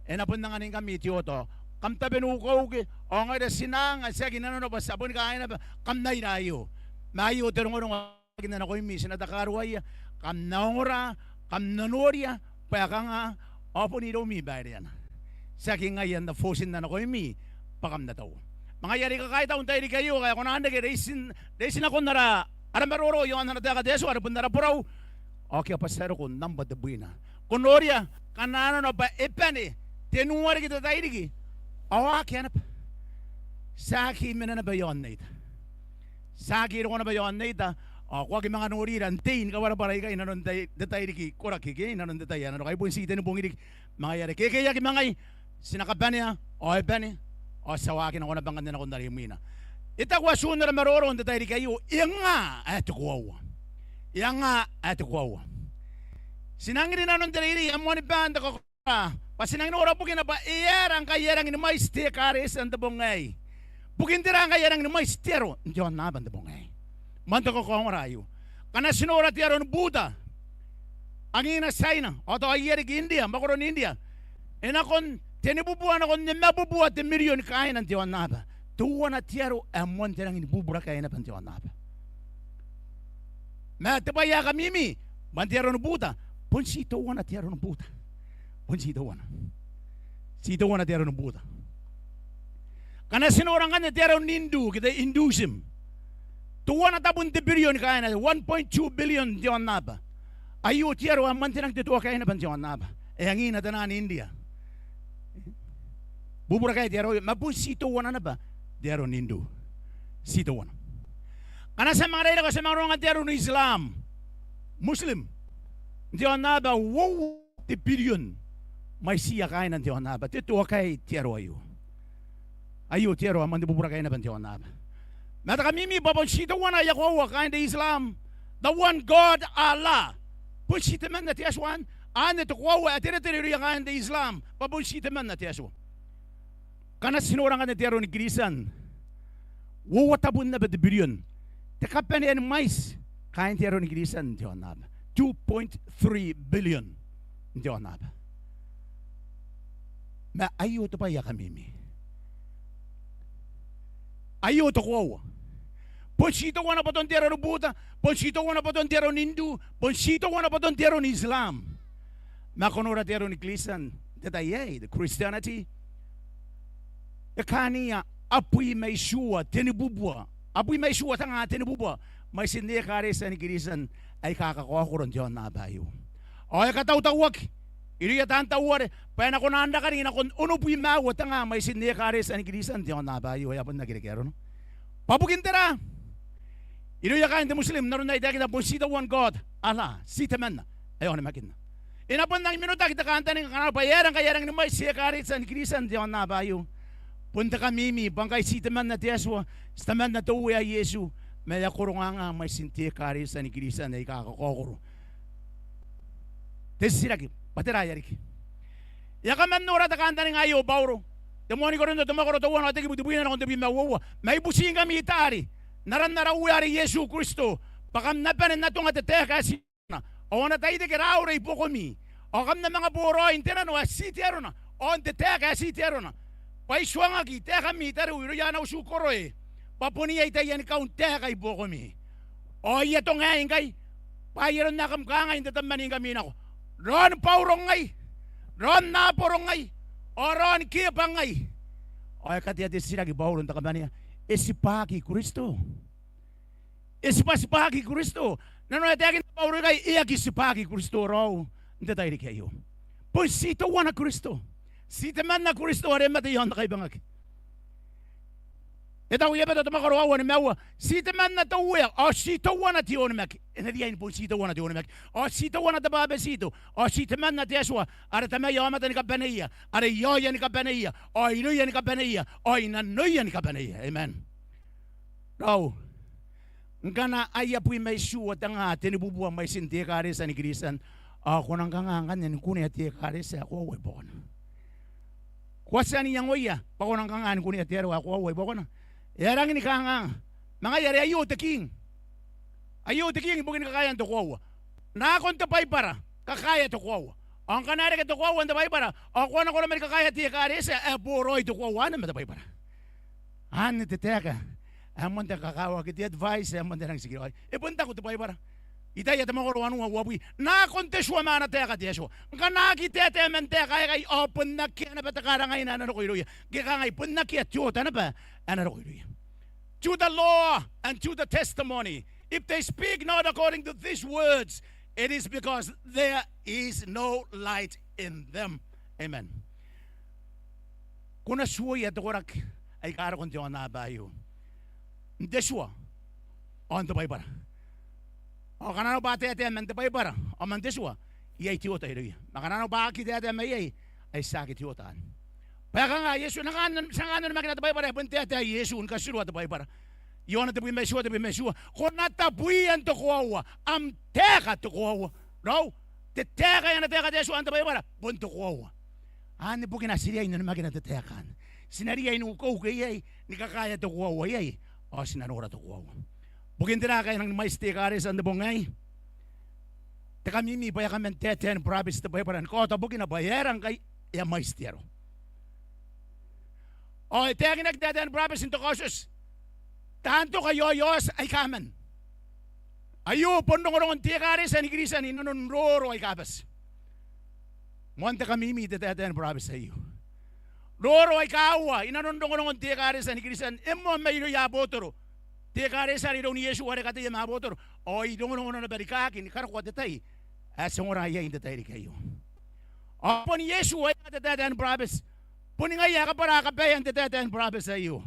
[SPEAKER 3] enapun na nganing kami tiyoto kam tabi nukaw ke o nga da sinang sa ginano no ba sabon kain na kam nay nayo mayo terong ginano ko mi sinadakarway kam naora kam nanoria pa ka nga opo ni do mi bayad sa kingayan na fosin na ko mi pakam na taw mga yari ka kahit taon tayo di kayo kaya kung nanda kay resin ako nara aramaroro yung ano na tayo kadeso arapun nara Borau okay pasero ko namba de buina kunoria kanano na ba epane tenuwar kita tayo di awa kaya na pa saki mina na ba yon na ita saki ko na ba yon na ita o kwa ki mga nuriran tain kawara para ikay nanon detay di kora kiki nanon detay ano kay bunsita ni bungidik mga yari kaya ki mga sinakaban niya o ebane o sawakin ako na bangan na ako narimina ita kwa sunar maroro on detay di kayo nga at kuwawa sinangin nanon detay amo ni banda ko pasinangin ora bukin na ba iyarang kayarang ni may stekares ang tabongay bukin tirang kayarang ni may stero ndiyon na banda bongay manta ko kong rayo kana sinora tiyaron Buddha ang ina China o to ayeri India Mwakoro India enakon tenibubuan akon nemabubuat milyon kain ang tiyan na ba tuwa na tiyaro amon tirang inibubura kain na pan tiyan na ba matapaya kamimi mantiyaron Buddha punsito wana tiyaron Buddha punsito wana tiyaron Buddha kana sinorang kanya tiyaron Hindu kita Hinduism tuwa na tabun de billion kaya na 1.2 billion diyan na ba ayo tiyaro ang mantinang tituwa kaya na ban diyan na ba ang ina tanan India bubura kaya tiyaro mapunsito wana na ba tiyaron Hindu sito wana kana sa mga reyna ko sa mga rongan tiyaron Islam Muslim diyan na ba 1 billion may siya kaya na diyan na ba tituwa kaya tiyaro ayo tiyaro ang mandibubura kaya na ban diyan na ba Mata kami mi babon sito wana yakwa kind of Islam the one God Allah pun sito man na tiaswan ane to kwa atira ya kind of Islam babon sito man na tiaswa kana sinurang kan tiaro ni Kristian wo tabun na bedbillion te kapen en mais kind tiaro ni Kristian jonab 2.3 billion jonab ma ayo to pa ya kami mi ayo to kwa Ponsito wana pa ton tiyaro Buddha, ponsito wana pa ton tiyaro Hindu, ponsito wana pa ton tiyaro ni Islam. Makonora tiyaro ni Kristian, detayay, the Christianity. Kaniya apoy may suwa, tinibubwa. Apoy may suwa tanga tinibubwa. May sindikare sa ni Kristian ay kakakuha ko ron diyon na bayo. Ay kataw-tawag. Iriya tantawar, pa na ko nanda kanina kung uno puy mawa tanga may sindikare sa ni Kristian diyon na bayo. Ay apon nagkikero no. Pabukin tira. Inuya kain de Muslim naron na idagin na sita one God Allah sita man na ayo na makin na inapon nang minuta kita kanta ng kanal bayarang kayarang ni may siya karit sa Kristian diyan na bayo punta kami mi bangkay sita man na tiyaswa staman na tuwa Yesu may kurunga may sinti karit sa Kristian ay kakakokoro tesiraki paterayari yakaman nora ta kanta ng ayo bauro demoni ko rin tumakoro tuwa na tigibutubuin na kung tabi mawawa may busing kami itari naran narawari Yesu Kristo pakam napanin na itong atateka na o na tayo de kiraure po kami o kam na mga buro intera no asitero na o atateka asitero na paiswang agi teka mi taro yana usukoro papuni ay tayo yan kaun teka ipo kami o iya to ngayon kay payiron na kamkanga hindi tamanin kami na ko ron paurong ngay ron naporong ngay o ron kipang ngay o katiyati sila gibawron takamaniya esipagi Kristo. Esipagi Kristo. Nano natin pauro kay iagi sipagi Kristo raw. Hindi tayo di kayo. Ponsito wana Kristo. Sita man na Kristo are matayon na kay bangag. Ita uye beto tama karo awan mewa. Sita man na tawuya. O sita wana tiyon mek. Ina dia in po sita wana tiyon mek. O sita wana tababe sito. O sita man na tieswa. Are tama yama tani kabeneia. Are yoya ni kabeneia. O inuya ni kabeneia. O inanuya ni kabeneia. Amen. Rau. Ngana aya pui mai suwa tanga teni bubua mai sinti karesa ni krisan. Ako nang kangangan yan kunya ti karesa ako we bona. Kwasani yang oya. Pako nang kangan kunya ti ako we bona. Yarang ni kangang. Mga yari ayo te king. Ayo te king bugin kakayan to ko. Na kon te pay para kakaya to ko. Ang kanare ka to ko wanda pay para. Ako na ko na kakaya ti karesa e Borau to ko wana me pay para. An te teka. Amon te kakawa kiti advice amon te nang sige. E punta ko to pay para. Ita ya tama ko anu wawi. Na kon te shwa mana teka ti shwa. Ngana ki te men teka ay open na ki na patakara ngay na ko iluya. Gika ngay pun na ki atyo na ba. To the law and to the testimony. If they speak not according to these words, it is because there is no light in them. Amen. Kuna suya dorak ay karo kon tiyo na bayo. Ndeswa on the Bible. O kanano ba te men the Bible? O man deswa iyay tiyo tayo. Makanano ba ki te may ay sakit tiyo taan. Paka nga Yesu nanganan sanganan makina tabay para punte ata Yesu un kasiro tabay para. Yona tabi mesua. Kona tabi an to kuwa. Am teka to kuwa. No? Te teka yana teka Yesu an tabay para punto kuwa. Ani bukin asiria ino makina te teka. Sinaria ino ko kay ni kakaya to kuwa yay. O sinanora to kuwa. Bukin tira kay nang mais tekares an bongay. Teka mimi pa yakan teten promise tabay para ko ta bukin na bayaran kay ya mais tero. O ite nagdadaan brothers into cautious. Tanto kayo yos ay kaman. Ayo pondong tikari sa nigrisan inanon roro ay kabas. Monte kami mi dadaan brothers sa iyo. Roro ay kawa inanon tikari sa nigrisan emo mayro yabotoro. Tikari sa ridong ni Yesu wala kati yamabotoro. O idong na barikakin karko detay. Asong ya indatay kayo. O ni Yesu ay dadaan brothers. Puningaya ka para kapayan te teten promise sa iyo.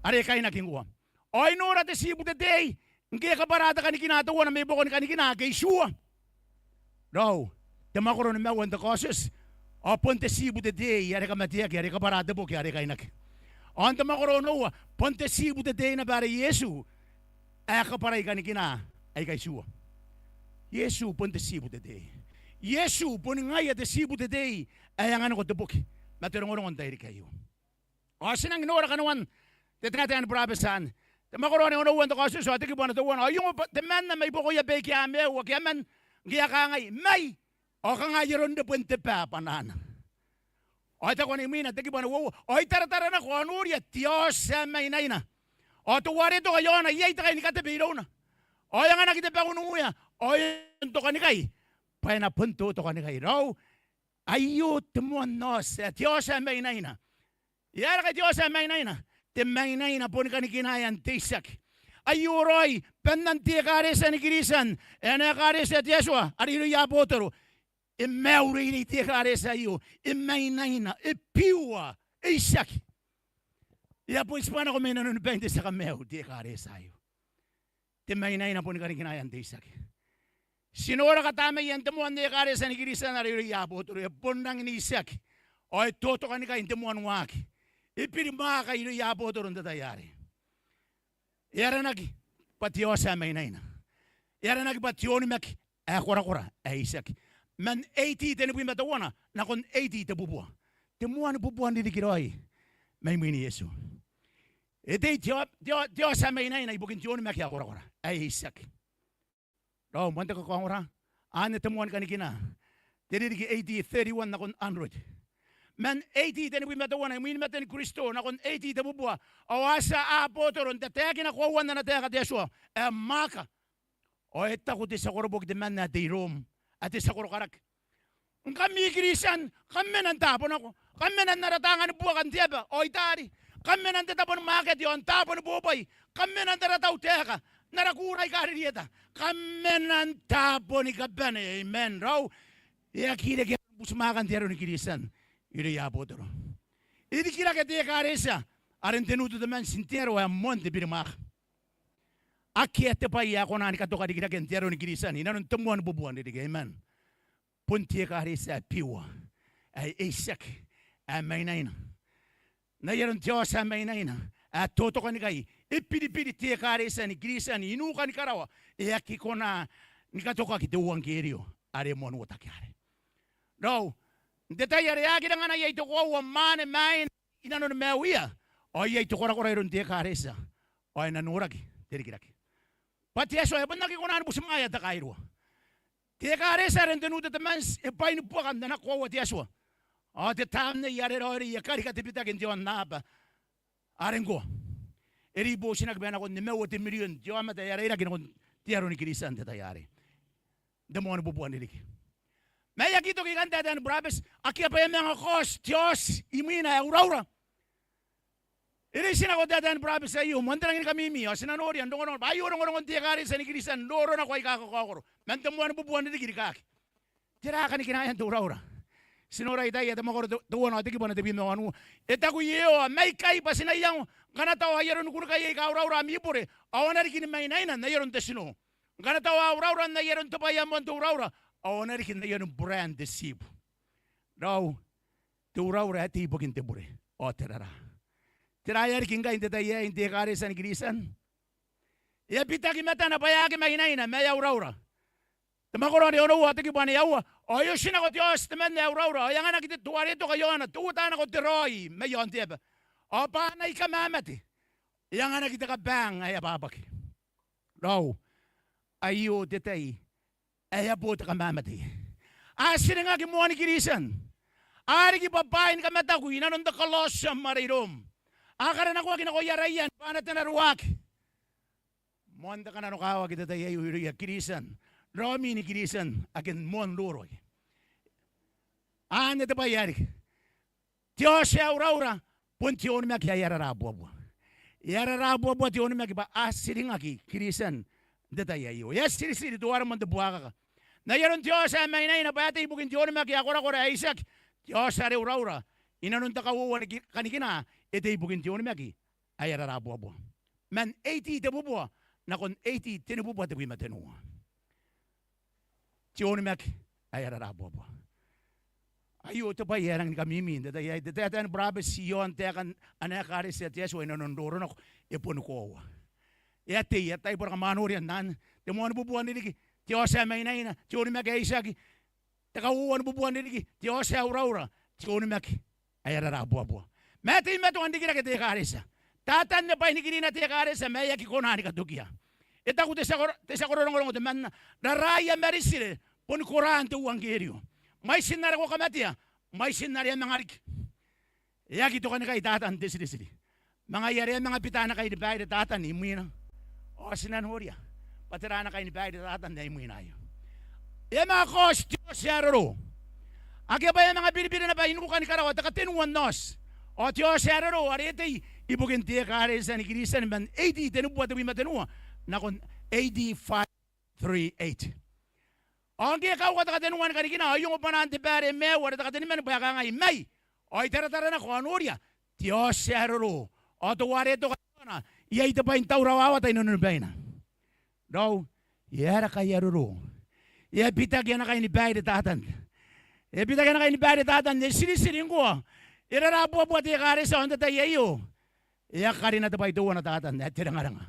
[SPEAKER 3] Are kay nakingwa. Oy nora te sibu te day. Ngi ka parata ka ni kinatawa na may bukon ka ni kinagay sure. No. Te makoro na mawan te cautious. O ponte sibu te day. Are ka matiyak. Are ka parata po. Are kay nak. On te makoro no. Ponte sibu te day na para Yesu. Ay ka para ka ni kina. Ay kay sure. Yesu ponte sibu te day. Yesu puningaya te sibu te day. Ay ang ano ko te book. Maturong tayo kayo. O sinang inora ka naman, titngatan probesan. Makaroni unawan to kaso so atiki bona to wana. Yung the man na may buko ya beki ame wa kaman giya ka ngay may o ka nga yiron de punte pa panan. O ta ko ni mina tiki bona wo. O tara na ko anuria Dios sa may naina. O to wari to kayo na iyay ta kay ni katebiro na. O yang anak kita pa kunuya. O to kanikay. Pa na punto to kanikay. No. Ayo temuan nos Dios sa may naina. Yara ka Dios sa may naina. Te may naina po ni kanikinayan tisak. Ayo roy penanti kare sa nikirisan. Ena kare sa Yeshua. Arino ya botoro. E meuri ni ti kare sa iyo. E may naina. E piwa. E isak. Ya po ispana ko may nanunupente sa kameo. Ti kare sa iyo. Te may naina po ni kanikinayan tisak. Sinora katama yan temuan ni kare sa nikirisan arino ya botoro. E pundang inisak. O toto kanika yung temuan waki. Ipirima kayo yapo ito ron tatayari. Yara nagi patiyo sa may naina. Yara nagi patiyo ni mak kura isak. Man 80 tani puy matawana na kon 80 te bubuwa. Temuan bubuan di kiroy. May mini Yesu. Ite tiyo sa may naina ibukin tiyo ni mak kura isak. Ro monte ko kura. Ane temuan kanikina. Tedi di 80 31 na kon 100. Man 80 tani we matawana min matan Kristo na kon 80 tabubwa awasa apotoron tateki na kuwan na nateka Yesu maka o etta ko ti sakorbog de man na ti Rome at sa karak kami Kristian kami nan tapon ako kami nan naratangan buwakan tiaba o itari kami nan tatapon market yon tapon bubay kami nan narataw teka narakuray kariyeta kami nan tapon ikabane amen raw yakire ke busmakan tiaro ni Kristian. Iri ya botoro. Iri kira ke te karesa. Aren tenuto de man sintero a monte birmak. Aki ate pa iya ko na ni katoka di kita kentero ni kirisan. Inanon temuan bubuan di amen. Punti ka harisa piwa. Ay isak. Ay mainaina. Na yaron Diyos sa mainaina. At toto ka ni kay. Ipidi-pidi tiya ka harisa ni kirisan. Inuka ni karawa. Iaki ko na ni katoka kita uang kirio. Are mon utak yare. No. Detay yare agi na nga na yaito ko mane main. Inanon mewia. O yaito ko iron tiya ka harisa. O nanuragi. Tirikiraki. Pati eso ya benda ko na busim aya ta kairo. Tiya ka harisa ren tenuto de mans e pain puakan na ko ti eso. O te tamne yare rori ya kari ka tipita ken tion naba. Arengo. Eri bo sinak bena ko neme wote million jo amata yare ira kin tiaro ni kirisan te yare. De mon bubuan dili. Maya kito ki kanta dan brabes aki apa yang kos tios imina aura. Iri sina ko dadan brabe sa iyo, mandrang ini kami mi, sinanori ang dongon, bayo dongon tiya kari sa nikirisan, loro na ko ikakakakoro, mantamuan bubuan ni kirikaki. Tira ka ni kinayan to ura. Sinora ita ya tamakoro tuwan ati kibana tebi no anu. Eta ko yeo, may kai pa sinayang kanataw ayaron kuno kay ka ura mi pore. Awana ri kin may nainan na yaron tesino. Kanataw ura na yaron to pa yamon to ura. Awana ri kin na yaron brand desib. Raw to ura ati bugin te bure. O terara. Tirayar kinga inte tayo inte kare san kirisan. Ya pita ki mata na paya ki mahinaina maya ura. Tamakoro ni ono wate ki bani yawa. Oyo shina ko Dios temen na ura. Yang anak kita tuare to kayo na tuta na ko teroi mayon tiba. Apa na ikamamati. Yang anak kita ka bang ay babak. Raw ayo tetay ay abot ka mamati. Asin nga ki mo ni kirisan. Ari ki papain ka mata ko inanon da kalosam marirom. Akaran ako kinakuyarayan, panat na naruwak. Monda ka na nukawa kita tayo yung kirisan. Romi ni kirisan, akin mon luroy. Ano ito pa yari? Diyos siya ura-ura, punti yun mga kaya yararabu-abu. Yararabu-abu at yun mga kiba, asiring aki, kirisan, ito tayo yung. Yes, siri-siri, duwara mo buwaka ka. Na yaron Diyos siya may na pati ibukin yun mga kaya kura-kura, Isaac. Diyos siya ura-ura. Inanunta ka uwan kanikina, ito ibukin tiyon maki, ay ararabu-abu. Man 80 tebubu, na kon 80 tinububu at ibukin matenu. Tiyon maki, ay ararabu-abu. Ayo ito pa yarang ni kamimin, datayan brabe siyon, tekan anakari siya tiyaso, inanunduro na ko, ipun ko. Yati, yatay por kamanuri yan nan, timuan bubuan niliki, tiyosya may naina, tiyon maki ay isaki, takauwan bubuan niliki, tiyosya ura-ura, tiyon maki, ay ararabu-abu. Mati meto andi kira kete karesa. Tatan ne pa hinikini na te karesa meya ki konani katukia. Eta ku te sakoro ngolongo te manna. Raraya merisire pon korante uangerio. Mai sinara ko kamatia. Mai sinara ya mangarik. Ya ki to kan kay tatan desiri. Mga yare mga pitana kay di bayad tatan ni muina. O sinan horia. Patirana kay ni bayad tatan ni muina yo. Ya mga kostyo siaroro. Ake ba yung mga binibili na ba inukan ni karawa takatenuan nos. O Diyos eraro arete ibukin tiya kare sa ni kirisan man 80 tenubuat na bimatenua na kon AD 538. Ang kaya kau kata katenuan kanikina yung upanante pare mewa na kateniman ba ka ngay may. O itara-tara na ko anuria. Diyos eraro. O tuwari ito kana. Iya ito pa yung taurawawa tayo nunubay na. Daw, yara kay eraro. Iya pitag yan na kayo ni bayad tatan. Iya pitag yan na kayo ni bayad tatan. Sinisirin ko irarabu-abu at ikari sa onda tayo. Iyakari na tapay tuwa na tatan. Tirang-arang.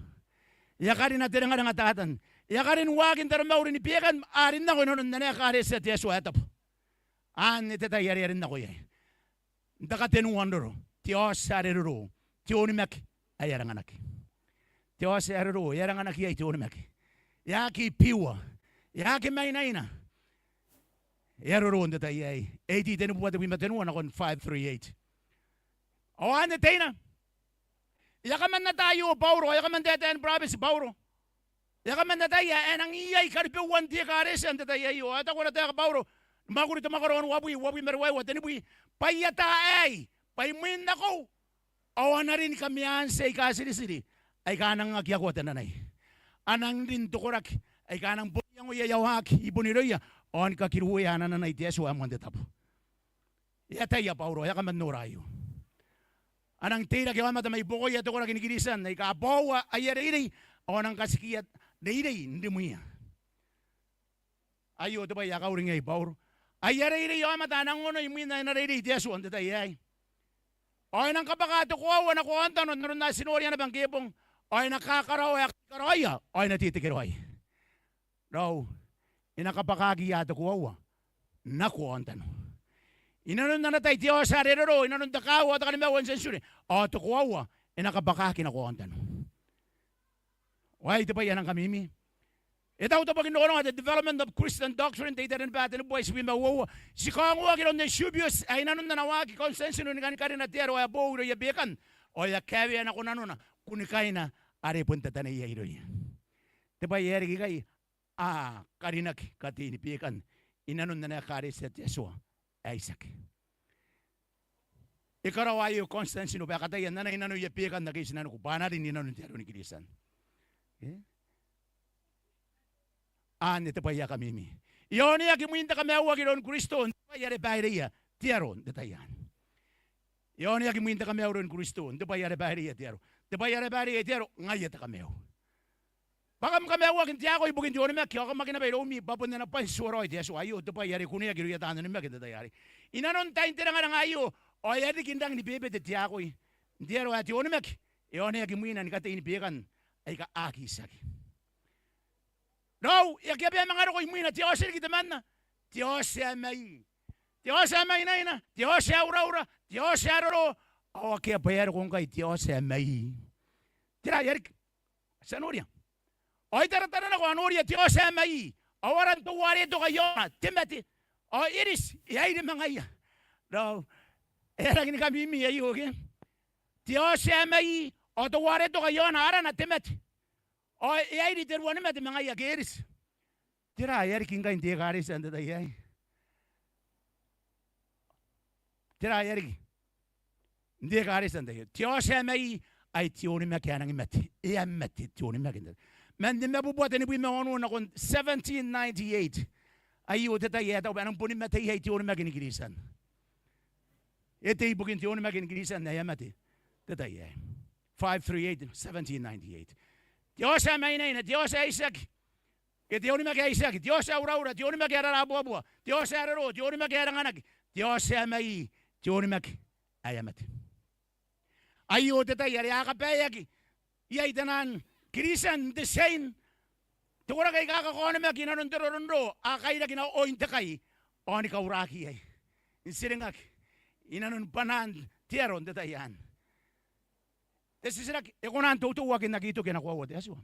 [SPEAKER 3] Iyakari na tirang-arang at tatan. Iyakari wagin taramaw rin ipiyakan. Arin na ko noon na nakari sa tiyaso etap. Ito tayo rin na ko yan. Ndakatenuan doro. Tiyos sariro. Tiyonimak ay yarang anak. Tiyos sariro. Yarang anak yay tiyonimak. Yaki piwa. Yaki may naina. Yaroroon na tayo ay 80 din buwan na bimatenuan akong 538. O ano tayo na? Yakaman na tayo, Bauro. Yakaman datan province, Bauro. Yakaman na tayo, ang iyay karipiwan tiya kares, ang tayo ay, at ako na tayo, Bauro. Makurito makaroon, wabi merway, wat nibuy, payata ay, paymin na ko. O na rin kami yan sa ikasiri-siri, ay kanang agyako at nanay. Anang rin tukurak, ay kanang bunyang uyayawak, ibuniroya, on kakiruya na nanay tiya suwa mo ang detapo. Yata ya Pauro, ya kaman nurayo. Anang tira kaya mata may buko ya to ko na kinigilisan na ikabawa ayari o nang kasikiyat dayday hindi mo iya. Ayo to ba ya kauring ay baur. Ayari yo mata nang ono imin na nariri diaso anda tayay. O nang kapakato ko na ko anta no na sinori na bang kipong o nakakaraw ay karoya o natitikiroy. Raw inakapakagi yato ko na ko anta no. Inanon na natay tiyo sa rero, inanon takawa, at kanimawan sa suri. O, tukuwawa, inakabakaki na ko ang tanong. Why, ito pa yan ang kamimi? Ito ito pa ginoon nga, the development of Christian doctrine, data rin ba, ito boys, wimawawa. Si kongwa, ginoon na subios, ay inanon na nawagi, konsensin, unikani ka rin na tiyero, ay abuo, ya bekan, o ya kawya na kung ano na, kunikay na, ari punta tanay ya iro yan. Ito pa yeri kay, karinak, katini, bekan, inanon na nakari sa Yesua. Isaac. Ikaraw ayo constant sino ba katayan na inano yapikan na kaysa nano kupana rin inano tiyaro ni Kilisan. Ito pa iya kamimi. Iyon iya kimuinta kami awag iron Kristo. Ito pa yare bahiriya tiyaro datayan. Iyon iya kimuinta kami awag iron Kristo. Ito pa yare bahiriya tiyaro. Ito pa yare bahiriya tiyaro ngayat kami awag. Baka kami awag inti ako ibugin diyo naman kaya kami makinabay romi babon na pa suwaro iti aso ayo ito pa yari kuno ya giruya tahan naman kita tayari. Inanon tayo tira nga ng ayo o yari kindang ni bebe iti ako inti aro ati ono mek iyon ya gimuinan kata inipikan ay ka aki saki. No, yakiabi ang mga aro ko imuina tiyo siya kita man na tiyo siya may na ina tiyo siya ura tiyo siya aro o kaya bayar kong kay tiyo siya may tira yari sanuriya. Oy tara na ko anuri ti o sa mai. Awaran to wari to kayo. Timati. O iris yai de mangaya. No. Era ni kami mi ayo okay. Ti o sa mai o to wari to kayo na ara na timati. O yai di terwana mati mangaya ke iris. Tira yari kinga inte garis anda yai. Tira yari. Inte garis anda yai. Ti o sa mai ay ti oni makianang mati. E mati ti oni makianang. Men di mabubuhat ni Bima ono na kon 1798. Ayo tata yata ba nang punin matay hay tiyon magingirisan. Ete ibugin tiyon magingirisan na yamati. Tata yay. 538 1798. Dios sa may na Dios sa Isaac. Ke tiyon Isaac. Dios sa uraura tiyon magara abu-abu. Dios sa ro tiyon magara anak. Dios sa may tiyon ayamati. Ayo tata yari akapayagi. Yay tanan Kirisan the same. Tukura kay kakakona me kinanon terondo. Akay na kina ointa kay. Oni kauraki ay. Insirengak. Inanon panan tieron detayan. Tesisirak ekonan tutuwa kinakito kinakuwa teswa.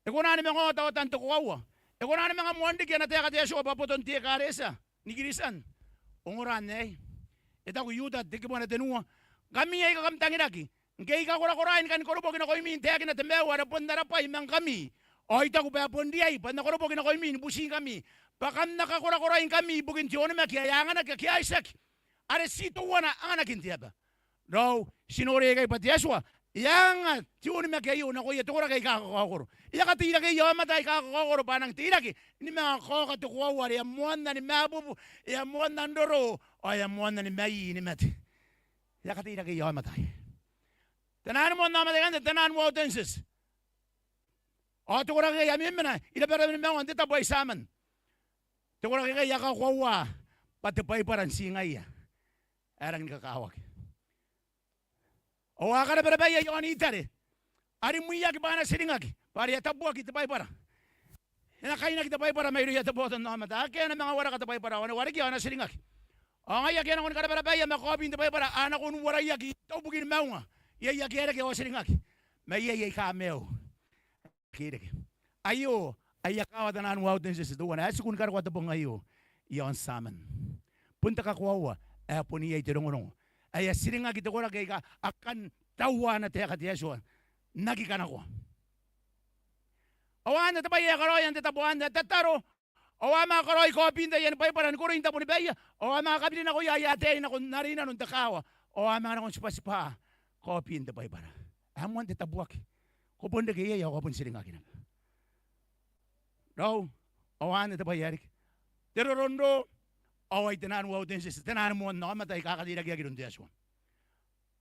[SPEAKER 3] Ekonan mga tawa tanto kuwa. Ekonan mga muandi kinateka teswa paputon tie karesa. Ni kirisan. Unguran ay. Ita ko yuta tikimo na tenua. Kami ay kakamtangiraki. Ngay ka kurain kan korupo kina ko imin teka na tembewa na pondara pa imang kami. O ita ko pa pondiay pa na korupo kina ko imin busing kami. Pakam nakakurain kami bugin tiyon na kiyayangan na kiyayak. Are sito wana anak intiaba. No, sinore kay patiaswa. Yang tiyon na kayo na ko yatura kay kakakoro. Iya ka tira kay yamatay kakakoro pa nang tira ki. Ni mga koka tukwa wari amuan na ni mabubu. Amuan na ndoro. O amuan na ni mayi ni mati. Iya ka tira kay yamatay. Tanan mo na madagan tanan mo audiences. O tukura kay yamin na ila para min mga dita boy saman. Tukura kay yakakwa pati pay paran singay. Arang kakawak. O akara para bay yon itare. Ari muya ki bana siringak. Pari tabuak kita pay para. Ina kay na kita pay para mayro ya tabutan na mata. Kaya na mga wara ka pay para wari ki ana siringak. O ngaya kaya na kada para bay makopin pay para ana kun wara yaki tobugin maunga. Iya kira ke wasiringak. May iya kameo. Kira ke. Ayo, ayakawa tanan wow din sa duwan. Ay sukun karwa tabong ayo. Iyon saman. Punta ka kuwa. Ay puni ay tirong. Ay siringak ito ko na kay ka akan tawa na teka tiyaswa. Nagika na ko. Awan na tabay karoy ang tatabuan na tataro. Awan mga karoy ko pinda yan pay paran ko rin tapo ni Baya. Awan mga kabili na ko yayate na ko narina nung takawa. Awan mga na kong sipa-sipa. Kopi in the Bible. Amuan de tabuak. Kopon de kaya ya kopon siling akin. No, awan de tabayarik. Terorondo, away tenan wow din sis tenan mo na matay kakadira gyagirun diaswa.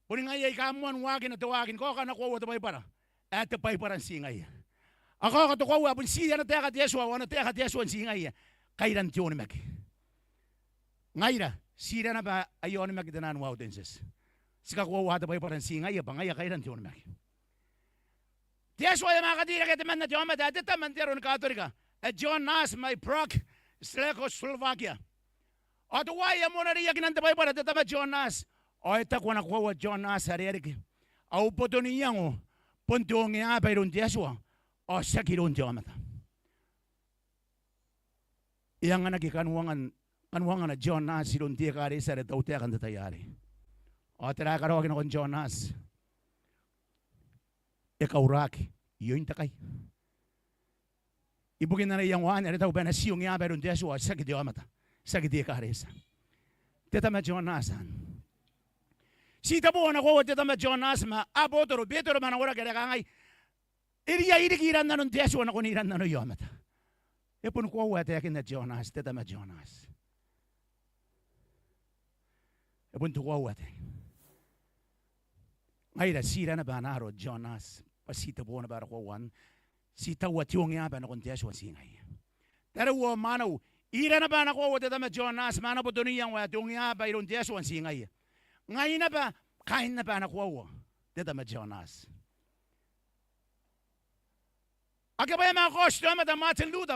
[SPEAKER 3] Puni ngay kamuan wagin at wagin ko ka nakuha ito para. At ito para singay. Ako katukuha pun siya na teka Yesua wana teka Yesua singay. Kailan tiyo ni mag. Ngaira sira na ba ayon ni magdanan wow denses. Sika kuha ito para singay bangay kailan tiyo ni mag. Yesua yung mga kadira kaya teman na tiyo mata at taman tiro ni Katolika. At John Nas may Prague Slovakia. At waya mo na riyak ng tabay para tatama John Nas. O ita ko nakuha John Nas haririki. Au poto niya ngo. Punto nga bayron Yesua. O sakiron Diyo mata. Iyang nga nagikanuangan na John Nas silon tiya kari sa retaw tiya kan tatayari. O tira karawagin akong John Nas. Ikaw raki. Yun takay. Ibugin na iyang wan. Retaw ba na siyong nga bayron Yesua. Sakit Diyo mata. Sakit tiya kari sa. Tita ma John Nasan. Sita po na ko tita ma John Nas ma abotoro betoro man ora kaya kangay iriya irikiran na nun Yesua na kuniran na no yomata. E pun ko wa takin na John Nas tita ma John Nas. E pun to ko wa tay. Ngaira sira na banaro John Nas pasita po na bara ko wan sita wa tiong ya ba na kun Yesua singay. Pero wa manaw ira na ba na ko tita ma John Nas mana po duniyang wa tiong ya ba iron Yesua singay. Ngayon na ba, kain na ba nakuha wo? Dito ma Jonas. Aga ba yung mga kostyo,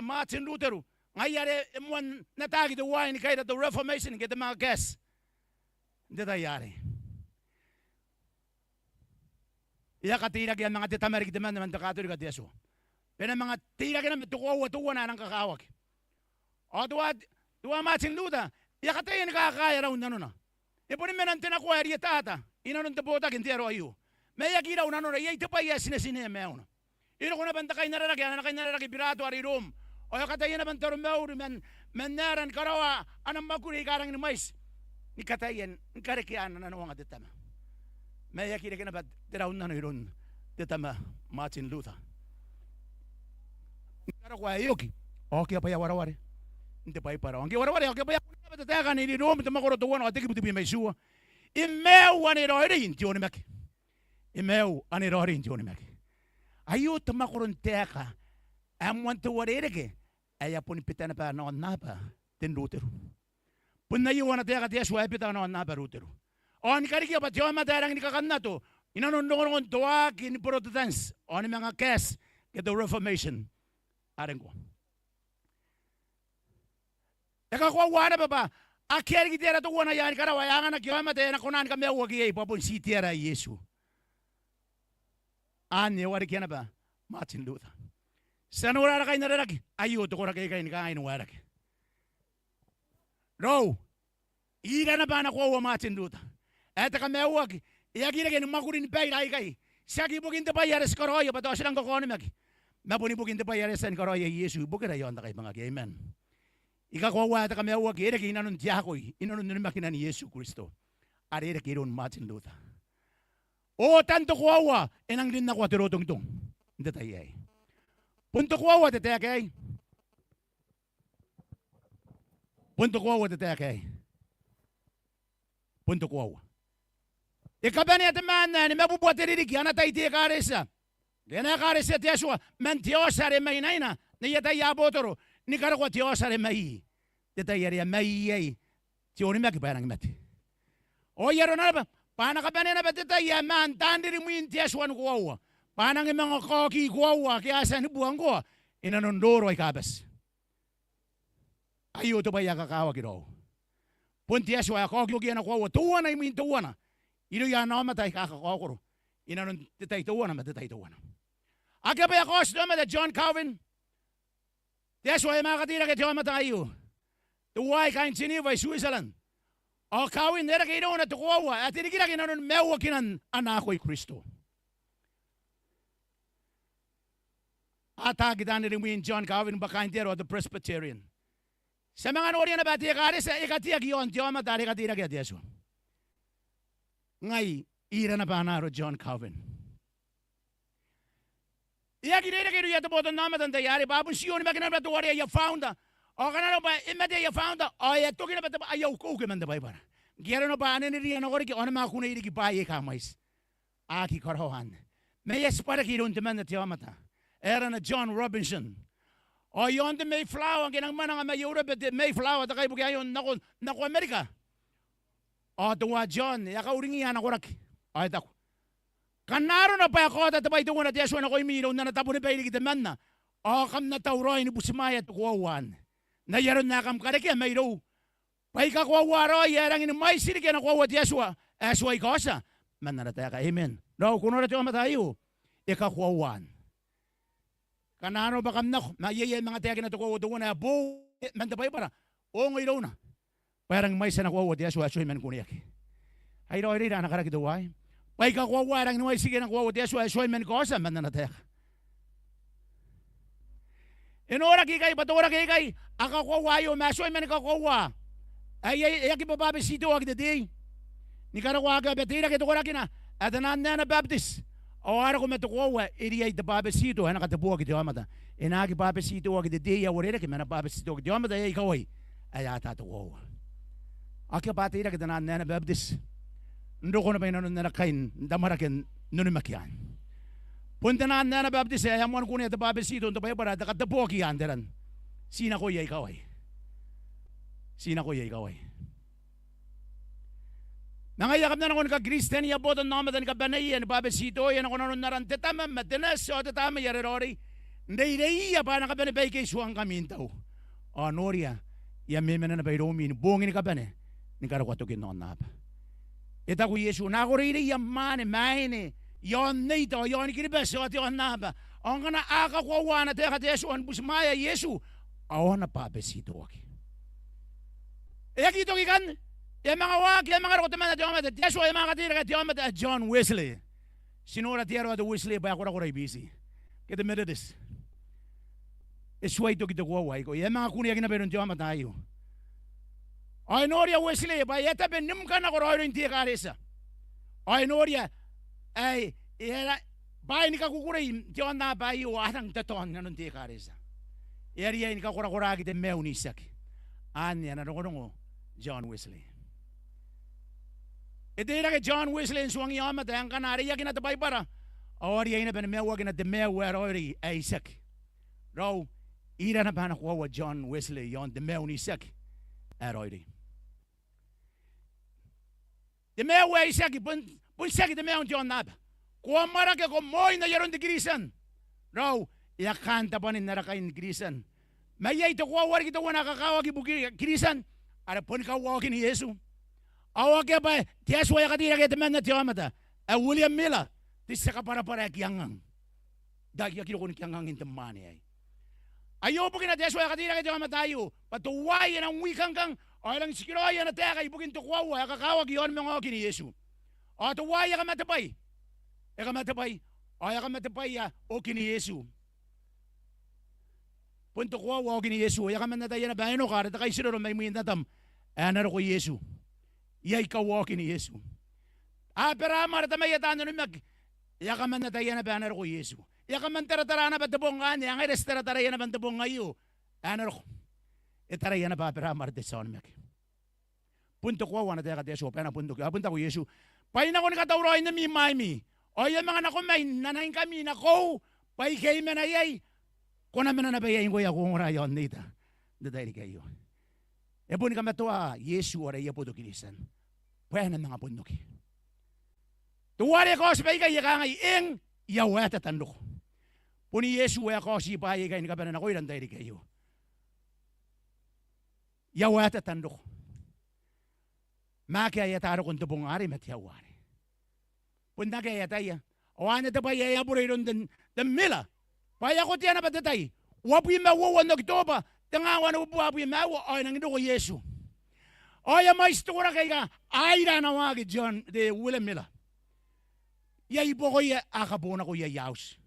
[SPEAKER 3] Martin Luther. Ngayon mo natagi the wine kaya the Reformation, kita mga guests. Dito yari. Iya katirag yan mga titamarik naman naman takatulik at Yeso. Pero mga tirag yan, tuwa na ng kakawag. O tuwa Martin Luther, iya katayin kakaya raw na nun. E poi me non te na qua rietata, ina non te bota che intero ayu. Me ya gira una non ye te pa ya sine me uno. Ino kuna banta kay nararagi birato ari rum. O ya kata yena banta rumeur men naran karawa anam makuri karang ni mais. Ni kata yen kare ki ana na wanga detama. Me ya kira kena bat tera unna no irun detama Martin Luther. Kara kwa yoki. O ki apa ya waraware. Inte pa para. Angi waraware o ki pa ya Taeka ni rom te makoro tuwan o teki buti bi mesua. Imeu ani roiri intioni mek. Imeu ani roiri intioni mek. Ayo te makoro Taeka. Amwan te warereke. Aya pun pitana pa no napa ten ruteru. Pun na yuwana Taeka Yesua pitana no napa ruteru. On kariki pa tioma darang ni kakannato. Inanon ngon toa kin Protestants. On mga kes ke the Reformation. Arengo. Eka kwa wana baba, akeri kitera to wana yani kara wayanga na kiwama te na kunan ka mewa ki papun si tiera Yesu. Ane wari kiana ba Martin Luther. Sanura kay nararaki, ayo to kora kay ni kain waraki. No. Ira na ba na kwa Martin Luther. Eta ka mewa ki, iyagire ken makurin pay lai kay. Saki bugin te payares koroyo pa to silang kokone magi. Mapuni bugin te payares san koroyo Yesu bukira yon ta kay mga amen. Ikakuha ta kami awag ere inanon tiyakoy inanon ni makina ni Yesu Kristo. Are ere kiron Martin Luther. O tanto kuwa enang din na kwa tirotong tong. Hindi tayo ay. Punto kuwa te kay. Punto kuwa te kay. Punto kuwa. Ikabani at man ni mabubuhat iririk yana tayo tiya karesa. Yana karesa tiya suwa man tiyosare may naina ni yata yabotoro. Ni kara kwa tiosare mai. Teta yari mai ai. Tioni maki parang mati. O yaro na ba? Pana ka ba na ba teta ya man tandiri mo yung tiaswan ko. Panang mga koki ko kaya sa nibuang ko. Inanondoro ay kabas. Ayo to ba ya kakawa kiro. Pun tiaswa koki na ko. Tuwa na yung tuwa na. Ino ya na matay kakakokoro. Inanon teta tuwa na matay tuwa na. Aga ba ya kos na mata John Calvin? That's why mga katira kaya tiwa matayo. Tuway kain Geneva, Switzerland. O kawin nera kayo na tukuwa. At tinigila kayo na mewa kinan anakoy Kristo. At hagitan rin mo yung John Calvin bakain tiro the Presbyterian. Sa mga nori na bati kare sa ikatiyak yon tiwa matari katira kaya tiyaso. Ngay ira na panaro John Calvin. Iya kinera kayo yata boto nama tanda yari babun siyon magana ba tuwari ya founder o kana ba imade ya founder o ya to kina ba ayaw ko ke manda bay para Gero no ba ane ni riyan ako ki ona ma kuna iri ki baye kamais. Aki korohan. May espara ki ron teman na tiamata. Era na John Robinson. O yon de Mayflower ginang manang mayura bet Mayflower ta kay bugay yon nako Amerika. O tuwa John ya ka uringi ana korak. Ay tako. Kanaro na pa ako ta tabay tungo na tiyaso na ko imiro na natabo ni bayli kita man na. O kam na tawroy ni busmaya tukuwan. Na yaron na kam kareke mayro. Pay ka kuwaro yarang in may sini kaya na kuwa tiyaswa. Aswa ikosa. Man na nataya ka amen. No kuno na tiyo matayo. Ika kuwan. Kanano ba kam na mayayay mga tiyakin na tukuwa tungo na bo. Man tabay para. O ngayon na. Parang may sana kuwa tiyaswa aswa man kuniyak. Ay ro ira na karakito ay. Pay ka kuwa warang ni may sige na kuwa tiyaswa aswa man kosa man na nataya ka. Inora kikay, batura kikay, aka kuwa yo, masoy man ka kuwa. Ay kibababe sito ag dadi. Ni karawa ka betira kito kora kina. At nan na Baptist. O ara ko metukuwa, iri ay babe sito, ana katabuwa kito amata. Inagi babe sito ag dadi, ya warira ki mana babe sito kito amata, ay kaway. Ay ata tukuwa. Aki batira kita nan na Baptist. Ndo ko na pa inanon na nakain, damarakin, nunumakyan. Punta na na Baptist ay amuan ko niya tababe sito ito pa para takatapo ki anderan. Sina ko yay kaway. Sina ko yay kaway. Nangayakap na ako naka-Christian ya boto namadan ka banay yan babe sito yan ako nanon naran tetama matinas o tetama yarerori. Hindi iya pa nakabanay kay suang kamintaw. O Noria ya memena na bay romin bungin ka banay ni karakwato kinon na pa. Ita ko Yesu na ako rin iya mane maine. Yon nito, yon kiribes, yon yon naba. Ang kana aka kuwa na teka teso an busmaya Yesu. Awan na pabesito aki. E kito kikan, e mga wak, e mga rokoteman na tiyamat, teso e mga katira ka tiyamat at John Wesley. Sinura tiyaro at Wesley, ba ako ray busy. Kita Methodist. Isway to kita kuwa ko, e mga kunya kinaberon tiyamat tayo. Ay Noria Wesley, ba yata benim ka na koroy rin tiya karesa. Ay Noria, ay era bay ni kakukuray tiyon na bay warang taton nganon ti karesa area ni kakura-kura kite meunisak anya na rongo John Wesley itira ke John Wesley suang yama tayang kanari ya kinatabay para area ina ben mewa kina de mewa ori Isaac raw ira na bana kuwa John Wesley yon de meunisak ori de mewa Isaac pun sakit de meon John nab. Kuha mara ke ko moy na yaron de grisan. Raw, ya kanta pa ni narakain grisan. Mayay to kuha war kita wana kakawa ki buki grisan. Ara pun ka wa ni Yesu. Awa ke ba tias wa ya katira ke teman na tiamata. William Miller tisa ka para kiangang. Dagi ki ko ni kiangang in temani ay. Ayo bukin na tias wa ya katira ke tiamata ayo. Patuway ang wikang kang ay lang sikiro ay na teka ibukin to kuha wa kakawa ki yon mga ni Yesu. Ato waya ka matapay. E ka matapay. Ay ka matapay ya o kini Yesu. Punto ko wa o kini Yesu. Ya ka manatay na bayano ka ta kay sino may muintatam. Ana ko Yesu. Yay ka wa kini Yesu. Pero marta may atano ni mag. Ya ka manatay na bayano ko Yesu. Ya ka man tara na batabong ani ang restaurant tara na batabong ngayo. Ana ko. Itara na ba pero marta sa mag. Punto ko wa na tayo ka Yesu. Pero punto ko Yesu. Pay na ko nakatawroy na mi mami. O yung mga nakumay, nanayin kami na ko. Pay kayo manayay. Kung naman na nabayayin ko yung kung rayon nita. Dadali kayo. E po ni kamatua, Yesu oray po do kinisan. Pwede na mga punduki. Tuwari ko sa bayi kayo kangay ing yawet at tandok. Puni Yesu ay ako si bayi kayo ni kabanan ako ilang dahil kayo. Yawet at tandok. Maki ayataro kung tubong ari matiyawari. Punta kaya tayo. Awan na tayo ayaburin den mila. Paya ko tiyan na patatay. Wapuy mawawan na kitoba. Tangawan na wapuy mawa. Ay nang ito ko Yesu. Ay may istura kay ka. Ay na nawagi John. De William Miller. Yay po ko ya. Akabuna ko ya yaus.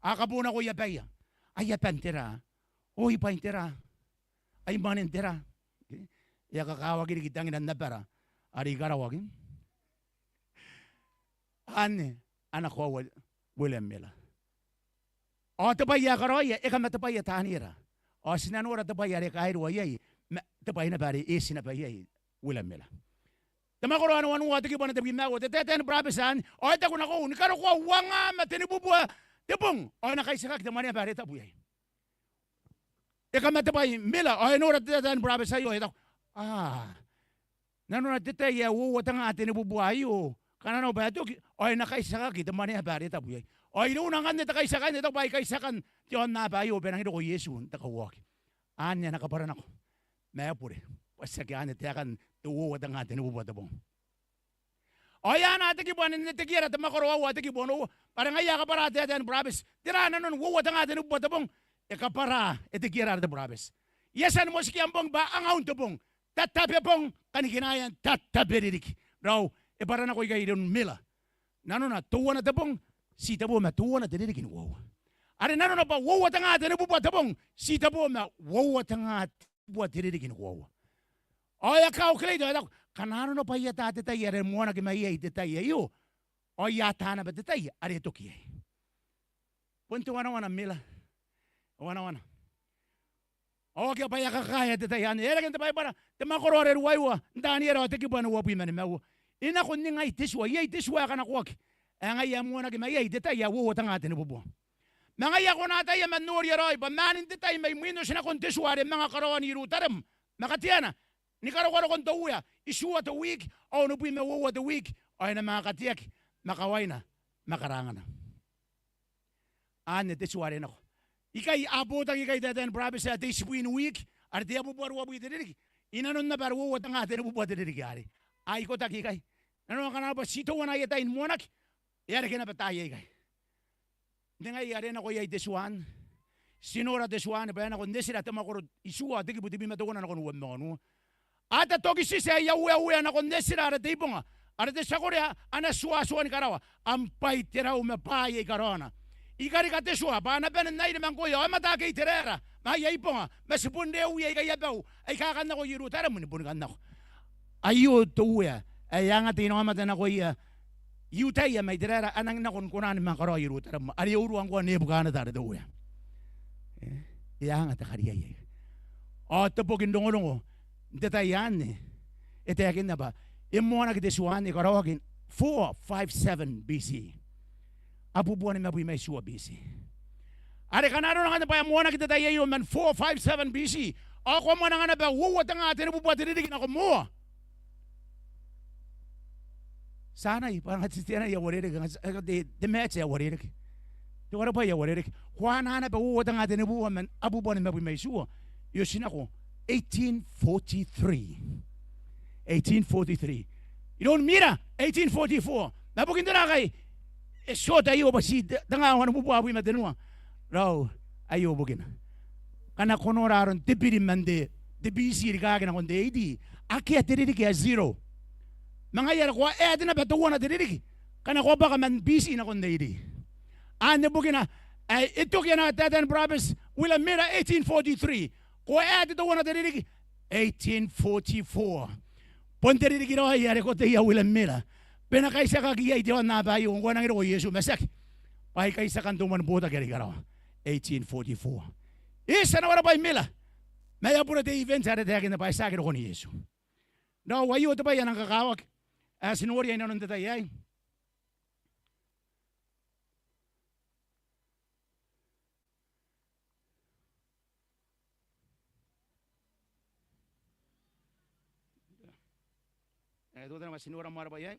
[SPEAKER 3] Akabuna ko ya baya. Ay pantera. Oy pantera. Ay manentera. Ya kakawagin kitangin na para. Ari karawagin. Anak ko William Miller. O tabaya karoya, eka matabaya tanira. O sinanura tabaya re kahiro yay, tabaya na bari isi na bayay William Miller. Tamakoro ano wati ki bona tabi mawo teten brabesan o ta kuna ko ni karo ko wanga mateni bubua tepung o na kaisa ka tamani bare ta buyai e kamata bai mila o no ra teten brabesa yo eta nanu na tete ya wo tanga ateni bubua yo kana no ba to o na kaisa ka tamani bare ta buyai o ino na kan ta kaisa kan ta bai kaisa kan tion na ba yo benang ko Yesu ta ka wak anya na ka para nako me pure wasagane te kan tuwo tanga teni bubua ta bong o ya na te ki bon ne te kira te makoro wa te ki bono para ngaya ka para te den brabes tira na non wo tanga teni bubua ta bong e ka para e te kira te brabes yesan mo si kiambong ba ang to bong tatape bong kaniginayan tatape didik raw e para na ko ga idon mila nano na tuwa na te bong si te bo ma tuwa na te didik wo are nano na ba wo tanga teni bubua ta bong si te bo ma wo tanga bubua te didik wo o ya ka o kleido kanano no pa ya ta te tai are mona ke mai te tai yo o ya ta na te tai are to ki punto wana mila wana o ke pa ya ka ka ya te tai ane era ke te pai para te makoro re waiwa ndani era te ki bana wo pi mane mau ina ko ninga i teswa ye teswa kana ko ke anga ya mona ke mai te tai ya wo tanga te ne bobo manga ya ko na tai ya manori roi ba manin te tai mai muino sina kon teswa re manga karoni rutaram makatiana ni karo kon to uya isua to week o no pui me wo the week o ina makatiak makawaina makarangana ane te suare no ikai abota ikai te den brabes at this week ar te abu boru abu te ina non na bar wo tanga te bu bote te gari ai ko ta kai no kana ba sito wana yeta in monak yare kena batai kai denga yare na ko yai te suan sinora te suan ba na ko nesira te makoro isua te ki buti bima to na ko no ata toki sise ya uya na kondesira ara te iponga ara te sakorea ana sua ni karawa ampai terau me pai e karona ikari ka te sua ba na ben nai de mango yo mata ke terera ma ya iponga me sipunde uya ka ya bau ai ka kana ko yiru tara mun bun kana ayo to uya ai anga te no mata na ko ya yutai ya mai terera anang na kon konan ma karo yiru tara ari uru an ko ne bukana tara de uya ya anga ta kharia ya o to pokin dongolongo Deta yane ete yakin na ba imona ke desuane karawagin 457 BC abu buwan na bu may suwa BC are kanaro na pa imona ke deta yayo man 457 BC ako mo na nga ba wo tanga tene bu buwate didig na ko mo sana parang hatistiana ya warere de match ya warere de wara pa ya warere kwa na ba wo tanga tene bu man abu buwan na bu may suwa yo sinako 1843. You don't mira 1844. Nabukin na kay short ayo ba si tanga wan bubu abu madenwa. Raw ayo bugin. Kana konoraron tipiri mande de BC riga na konde idi. Aki atiri ki 0. Mga yar ko na beto wana diriki. Kana ko baka man BC na konde idi. Ane bugin na ito kaya na tatan province wila mira 1843. Ko ate to wana diriki 1844 ponte diriki ro ya re ko te ya wila mira pena kaisa ka giya ite na ba yung ko nang ro Yesu masak pai kaisa kan tuman bota keri karo 1844 isa na wala pa mila may apura te events are te akin na pa sa ko ni Yesu no wayo to pa yan ang kakawak sinuri ay nanon tatay itu kan masih orang marah bayar.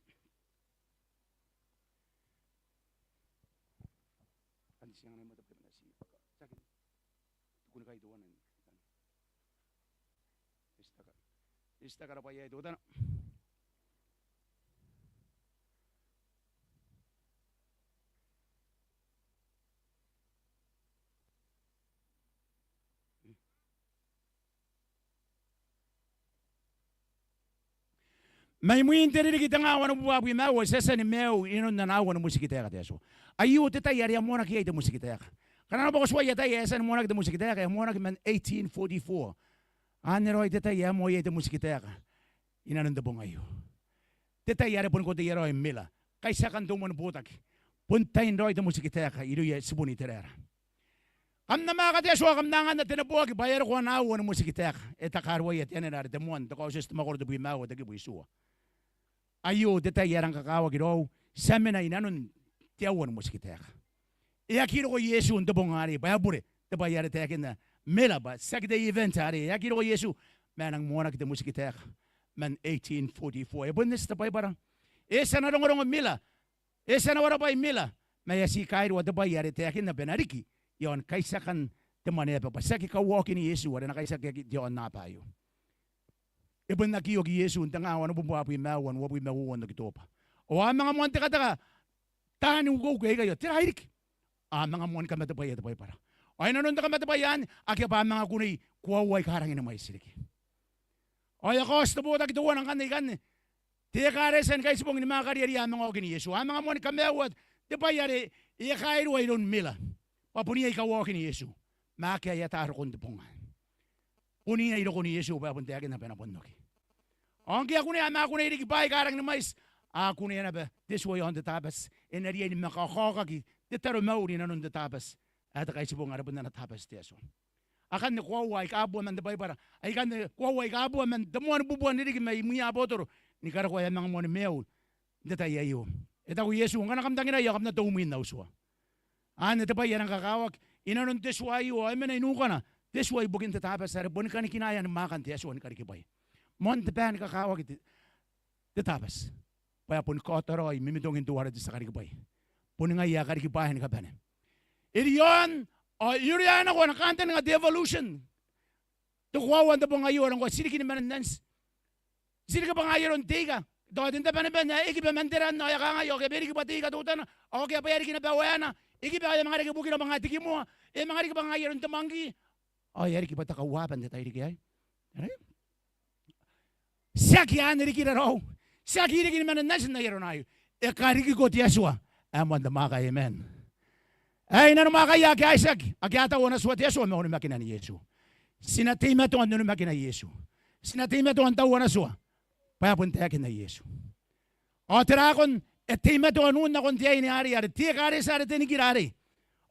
[SPEAKER 3] Kan siang ni mata pergi nasi. Sakit. Tukun kai tuan ni. Istakar bayar itu kan. May mo interiri kita nga wana buwa buwi mawa sesa ni meu inon na nawa na musikita ka teso. Ayu teta yari amona ki ite musikita ka. Kana ba ko suwa yata yesa ni mona ki musikita ka mona ki man 1844. Anero teta ya mo ite musikita ka. Inanon de bongayo. Teta yari pun ko te yaro mila. Kaisa kan tumon butak. Punta indo ite musikita ka iru ya sibuni terera. Am na mga kateso kam nangan na tinabuwa ki bayar ko na awa na musikita ka. Eta karwa yat yan na demuan. Tako sis tumakor de buwi mawa de buwi suwa. Ayo deta yarang kakawag iro. Semena inanon tiawan mo sikiteka. Yakiro ko Yesu unta bongari. Bayabure. Teba yare teka na. Mela ba. Sakita event hari. Yakiro ko Yesu. Manang mona kita musikiteka. Man 1844. Ebon nesta pa parang. Esa na rong mila. Esa na wara pa mila. Maya si kairo wata ba yare teka na benariki. Yon kaisa kan temane pa. Saki ka walk ni Yesu. Wala na kaisa yon na pa yo. Ebon na kiyo ki Yesu. Unta nga wana bumbuapi mawan. Wapi mawan na kitopa. O ang mga monte kataka. Tahan yung go kaya kayo. Tira hirik. Mga mon ka matapay para. O ay nanon ka matapayan. Akya pa mga kunay. Kuwaway karangin na may siliki. O ya kos na buta kituwa ng kanay. Tiya karesan kayo sipong ni mga kariyari ang mga okin ni Yesu. Ang mga mon ka mewad. Tipayari. Iya kairo ay ron mila. Papuniya ikaw okin ni Yesu. Makya yataro kong tipungan. Puniya ilo ko ni Yesu. Papunti akin na penapundoki. Ang kaya kunay ang mga kunay rikipay karang na mais. Ako na yan ba, this way on the tabas, and na riyan makakakaki, ditaro mauri na nun the tabas, at kay sibong arabon na natabas tiyaso. Akan na kuwa ikabuan man dabay para, ay kan na kuwa ikabuan man, damuan bubuan nili may muya botoro, ni karakwaya mga mga mew, datayayo. Ito ko Yesu, nga nakamdangin na yakap na tumin na uswa. Ito pa yan ang kakawak, inanon this way, ay man ay nuka na, this way bugin tatabas, arabon ka ni kinaya ng makan tiyaso, ni karikibay. Montepan kakawak, tatabas. Paya pun kotoroy mimidongin tuwara sa karikibay. Pun nga iya karikibahin ka bane. Iriyon, o iriyan ako nakanta nga devolution. Tukuwawan da po ngayon ko sini kinimanans. Sini ka pa ngayon tiga. Doon ta bane bane ikiba manderan no ya ngayo ke beri kibati ka tutan. O ke pa yari kinabawana. Ikiba ya mga rikibuki na mga tiki mo. E mga rikiba ngayon tamangi. O yari kibata kawapan da tayo rikiyay. Sakyan rikiraro. Sa kiri man nasin na yeron ayo. E kariki ko tiyaswa. Amon da maka amen. Ay na maka ya kay Isaac. Agyata wona swat Yesu mo ni makina ni Yesu. Sinatima to anu ni makina Yesu. Sinatima to anta wona swa. Paya punta akin na Yesu. O tira kon etima to anu na kon tiay ni ari ari ti kare sa ni girari.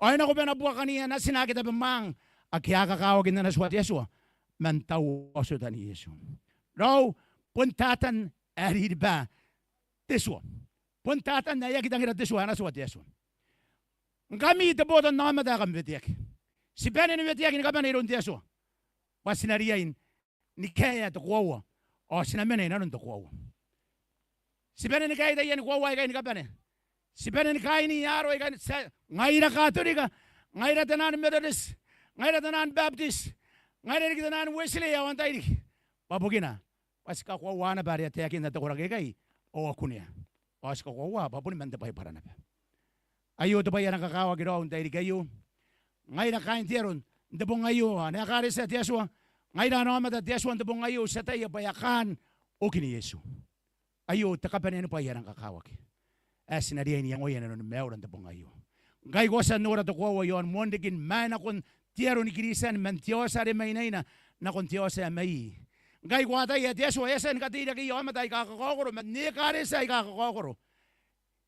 [SPEAKER 3] Ay na ko ba nabuwa kaniya na sinakita bamang. Akya kakawagin na swat Yesu. Mantaw oso da ni Yesu. Raw puntatan ari ba teswa puntatan na yaki dangira teswa na swat Yesu ngami te bodo na ma da kam vetiak si bene ni vetiak ni kabane ron Yesu pasinariain ni kaya to kwawa o sinamene na ron to kwawa si bene ni kaya da yan kwawa kaya ni kabane si bene ni kaya ni yaro kaya ngaira katolika ngaira tanan Methodist ngaira tanan Baptist ngaira tanan Wesley awan tayo babugina pas ka kwa na bari ate akin na to kurage kay o kunya pas ka kwa babuni man dabay para na ayo to ba yan ang kakawag iro dahil kayo ngay na kain tiyaron dabong ayo na kare sa Yesu ngay na naman at Yesu dabong ayo sa tayo bayakan o kini Yesu ayo takapanin pa yan ang kakawag sinariyan niya ngoyan na meron dabong ayo ngay ko sa nura to kwa yon mondigin man akon tiyaron ni kirisan man tiyosa rin may na nakon tiyosa may Gay kwata ya Yesu esen katira ki yoma dai kakakokoro man ni kare sai kakakokoro.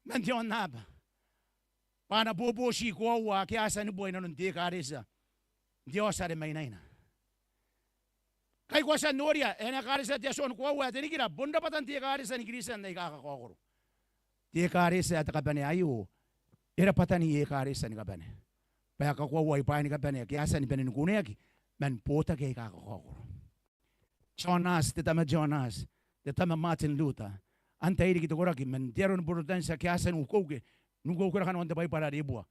[SPEAKER 3] Man diyon na ba. Pana bubu si kwa kaya sa ni boy na nun di kare sa. Dios sa may na. Kay kwa sa noria ena kare sa Yesu on kwa tini kira bunda patan di kare sa ni krisan dai kakakokoro. Di kare sa ta kabane ayo. Ira patan ni kare sa ni kabane. Paya ka kwa pa ni kabane kaya sa ni benin kuneki man pota kay kakakokoro. Jonas, tetama Jonas, tetama Martin Luther. Antay di kita koraki, mendiaron burutan sa kiasan ukoge, nugo korakan on tabay para ribua.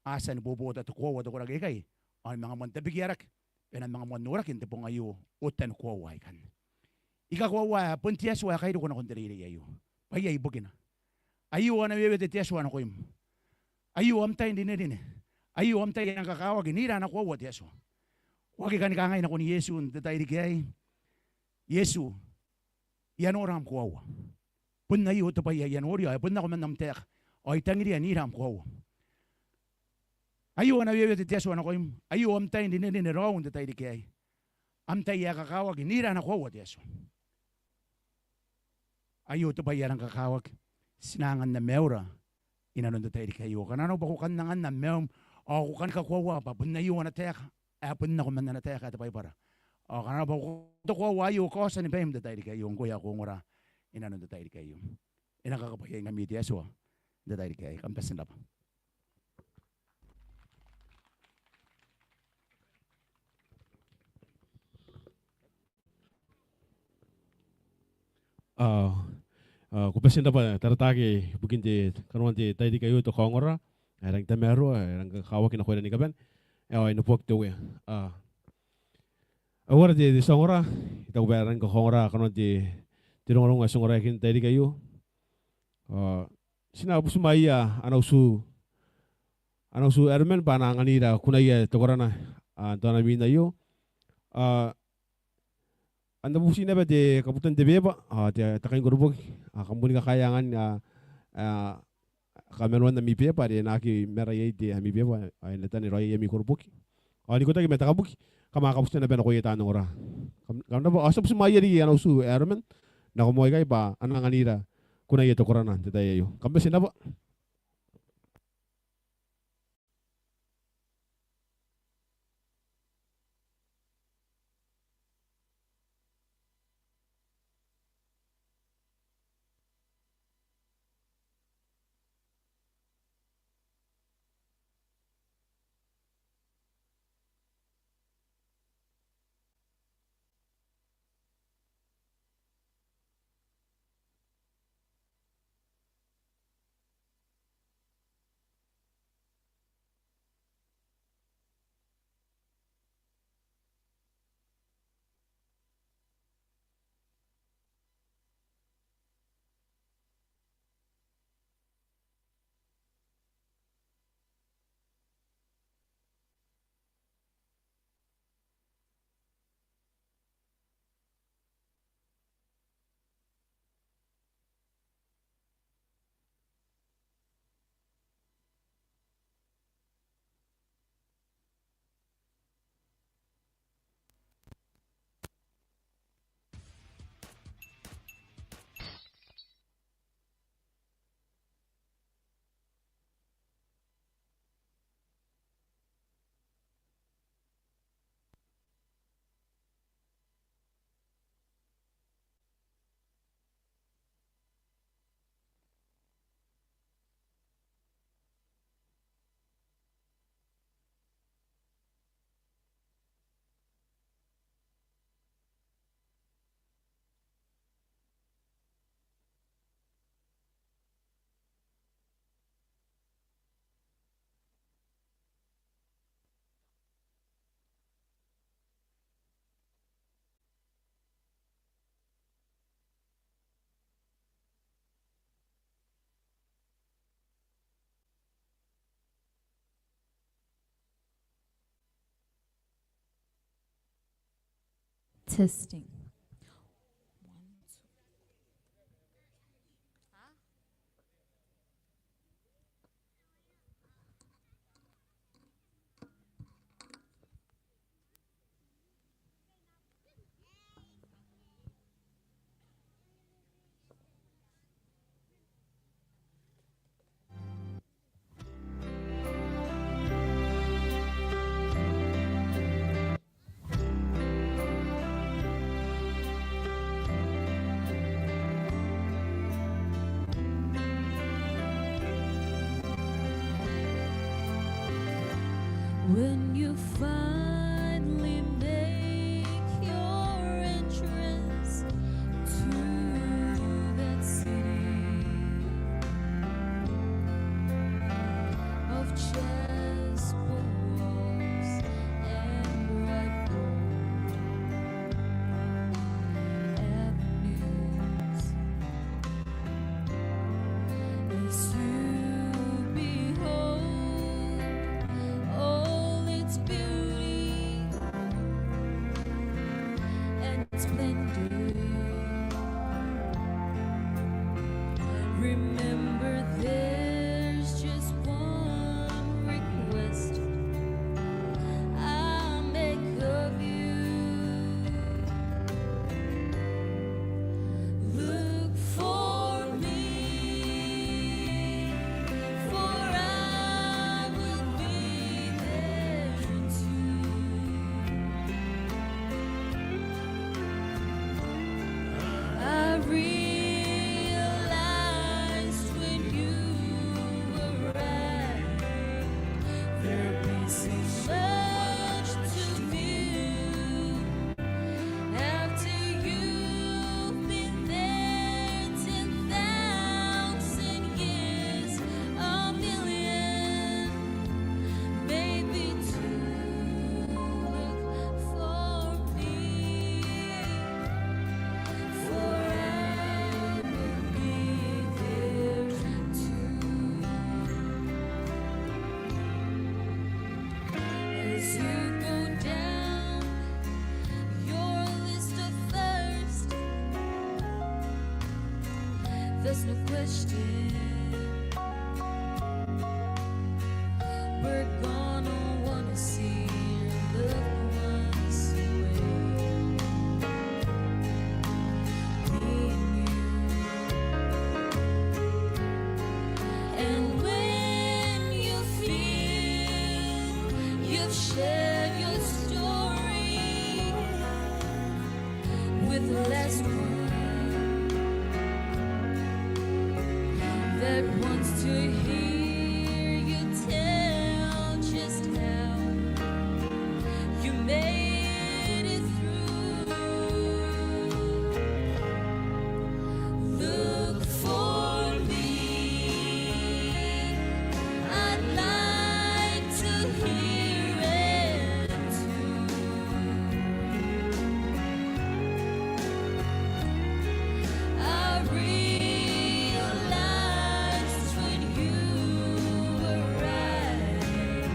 [SPEAKER 3] Asan bobo ta tuko wa koraki kay. Ang mga monte bigiarak, penan mga monurak inte pong ayo utan ko wa kan. Ika ko wa puntias wa kay ko na kontriri ayo. Payay bugina. Ayo na bebe tias wa na ko im. Ayo amtay din. Ayo amtay ang kakawag nira na ko wa tias wa. Wagi kan kangay na ko ni Yesu tatay di kay. Yesu, yan oram kuawa. Pun na iyo to pa yan orio, pun na ko man namtek. O itangiri yan iram kuawa. Ayo na bebe Yesu na ko im. Ayo amtay din raw tatay di kay. Amtay ya kakawag nira na kuawa Yesu. Ayo to pa yan ang kakawag. Sinangan na meura. Inanon tatay di kayo. Kanano ba ko kanangan na meum. O ko kan kakuawa pa. Pun na iyo na tek. Pun na ko man na tek at pa para. O kanano ba ko to kuawa ayo ko sa ni pem tatay di kayo. Kuya ko ngora. inanon da tayo kayo. Inakakapagay nga media so da tayo kayo. Kampasin na pa.
[SPEAKER 1] Kupasin na pa taratagi bukin ti kanuan ti tayo kayo to kongora. Rang tamero rang kawakin ako ni gaban. Ay nupok to ya. Awara ti songora ita ubaran ko kongora kanuan ti tirong songora kin tayo kayo. Sinabu sumaya anausu ermen pananganira kunaya tokorana antona mina yo. Anda busi na ba de kabutan de beba de takain gurbog kambuni ka kayangan kameron na mi pepa de naki meray de mi beba ay natan roy mi gurbog ani ko tagi meta kabuk kama kabusta na ben ko yeta nora kamna ba asap sumaya di anausu ermen na ko moy kay ba ananganira kunaya tokorana de tayo kambe sinaba.
[SPEAKER 2] Testing.
[SPEAKER 5] When you finally make your entrance to that city of chessboard walls and bright gold avenues, as you behold all its beauty and splendor, remember there's just one to go down your list of first. There's no question we're gonna wanna see your loved ones away. Me and you. And when you feel you've shared your story with the last one that wants to hear you tell just how you made it through, look for me. I'd like to hear it too. I realized when you arrived,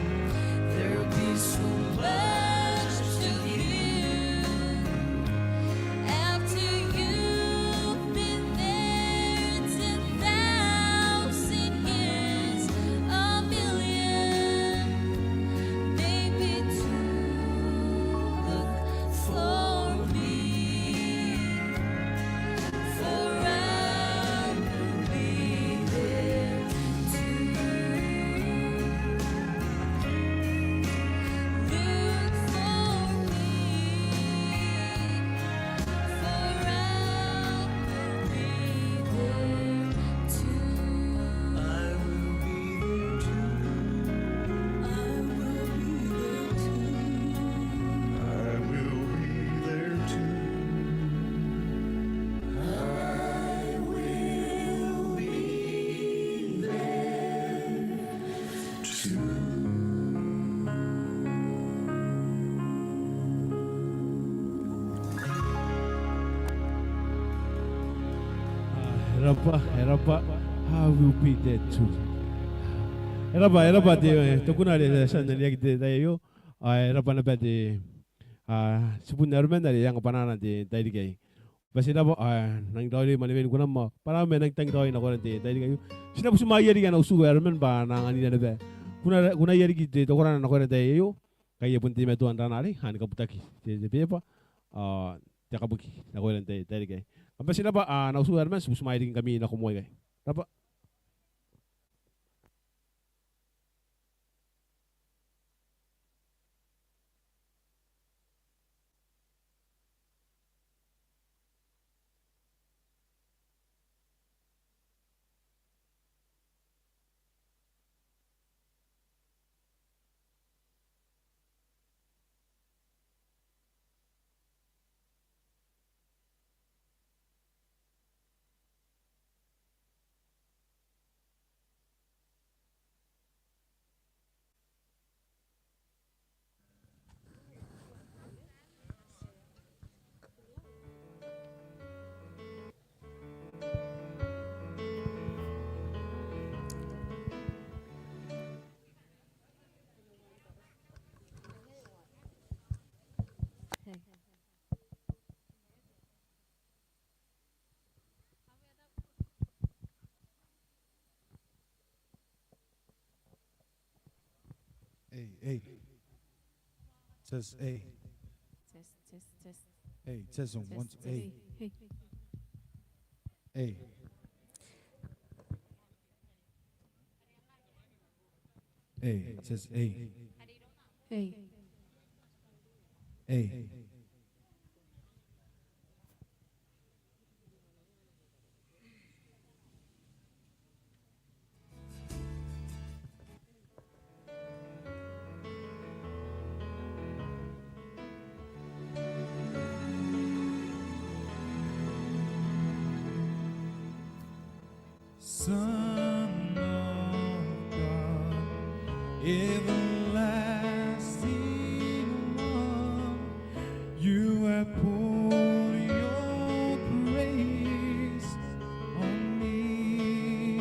[SPEAKER 5] there'll be so much to view after you've been there 10,000 years, a million, maybe two. Look for me, for I will be there too. Look for me, for I will be there too. I will be there too. I will be there too.
[SPEAKER 6] I will be there too.
[SPEAKER 1] Erapa, I will be there too. Erapa de tokuna de sana liag de tayo. Erapa na de subun nermen dari yang panana de tadi kay. Basi na po nang dawli malimin ko na mo. Para may nagtang dawli na ko de tadi kayo. Sina po sumayari ka na usugo ermen ba nang anina na ba. Kuna yari ki de tokuna na ko de tayo. Kaya punti me tuan ranali han ka putaki. De pepa takabuki na ko de tadi kay. Basi na ba na usugo ermen sumayari kami na kumoy kay. Rapa.
[SPEAKER 4] Hey. Says hey.
[SPEAKER 2] Test.
[SPEAKER 4] Hey, says on one. Hey.
[SPEAKER 2] Hey.
[SPEAKER 4] Hey. Hey, says hey.
[SPEAKER 2] Hey.
[SPEAKER 4] Hey. Son of God, everlasting one, you have poured your grace on me.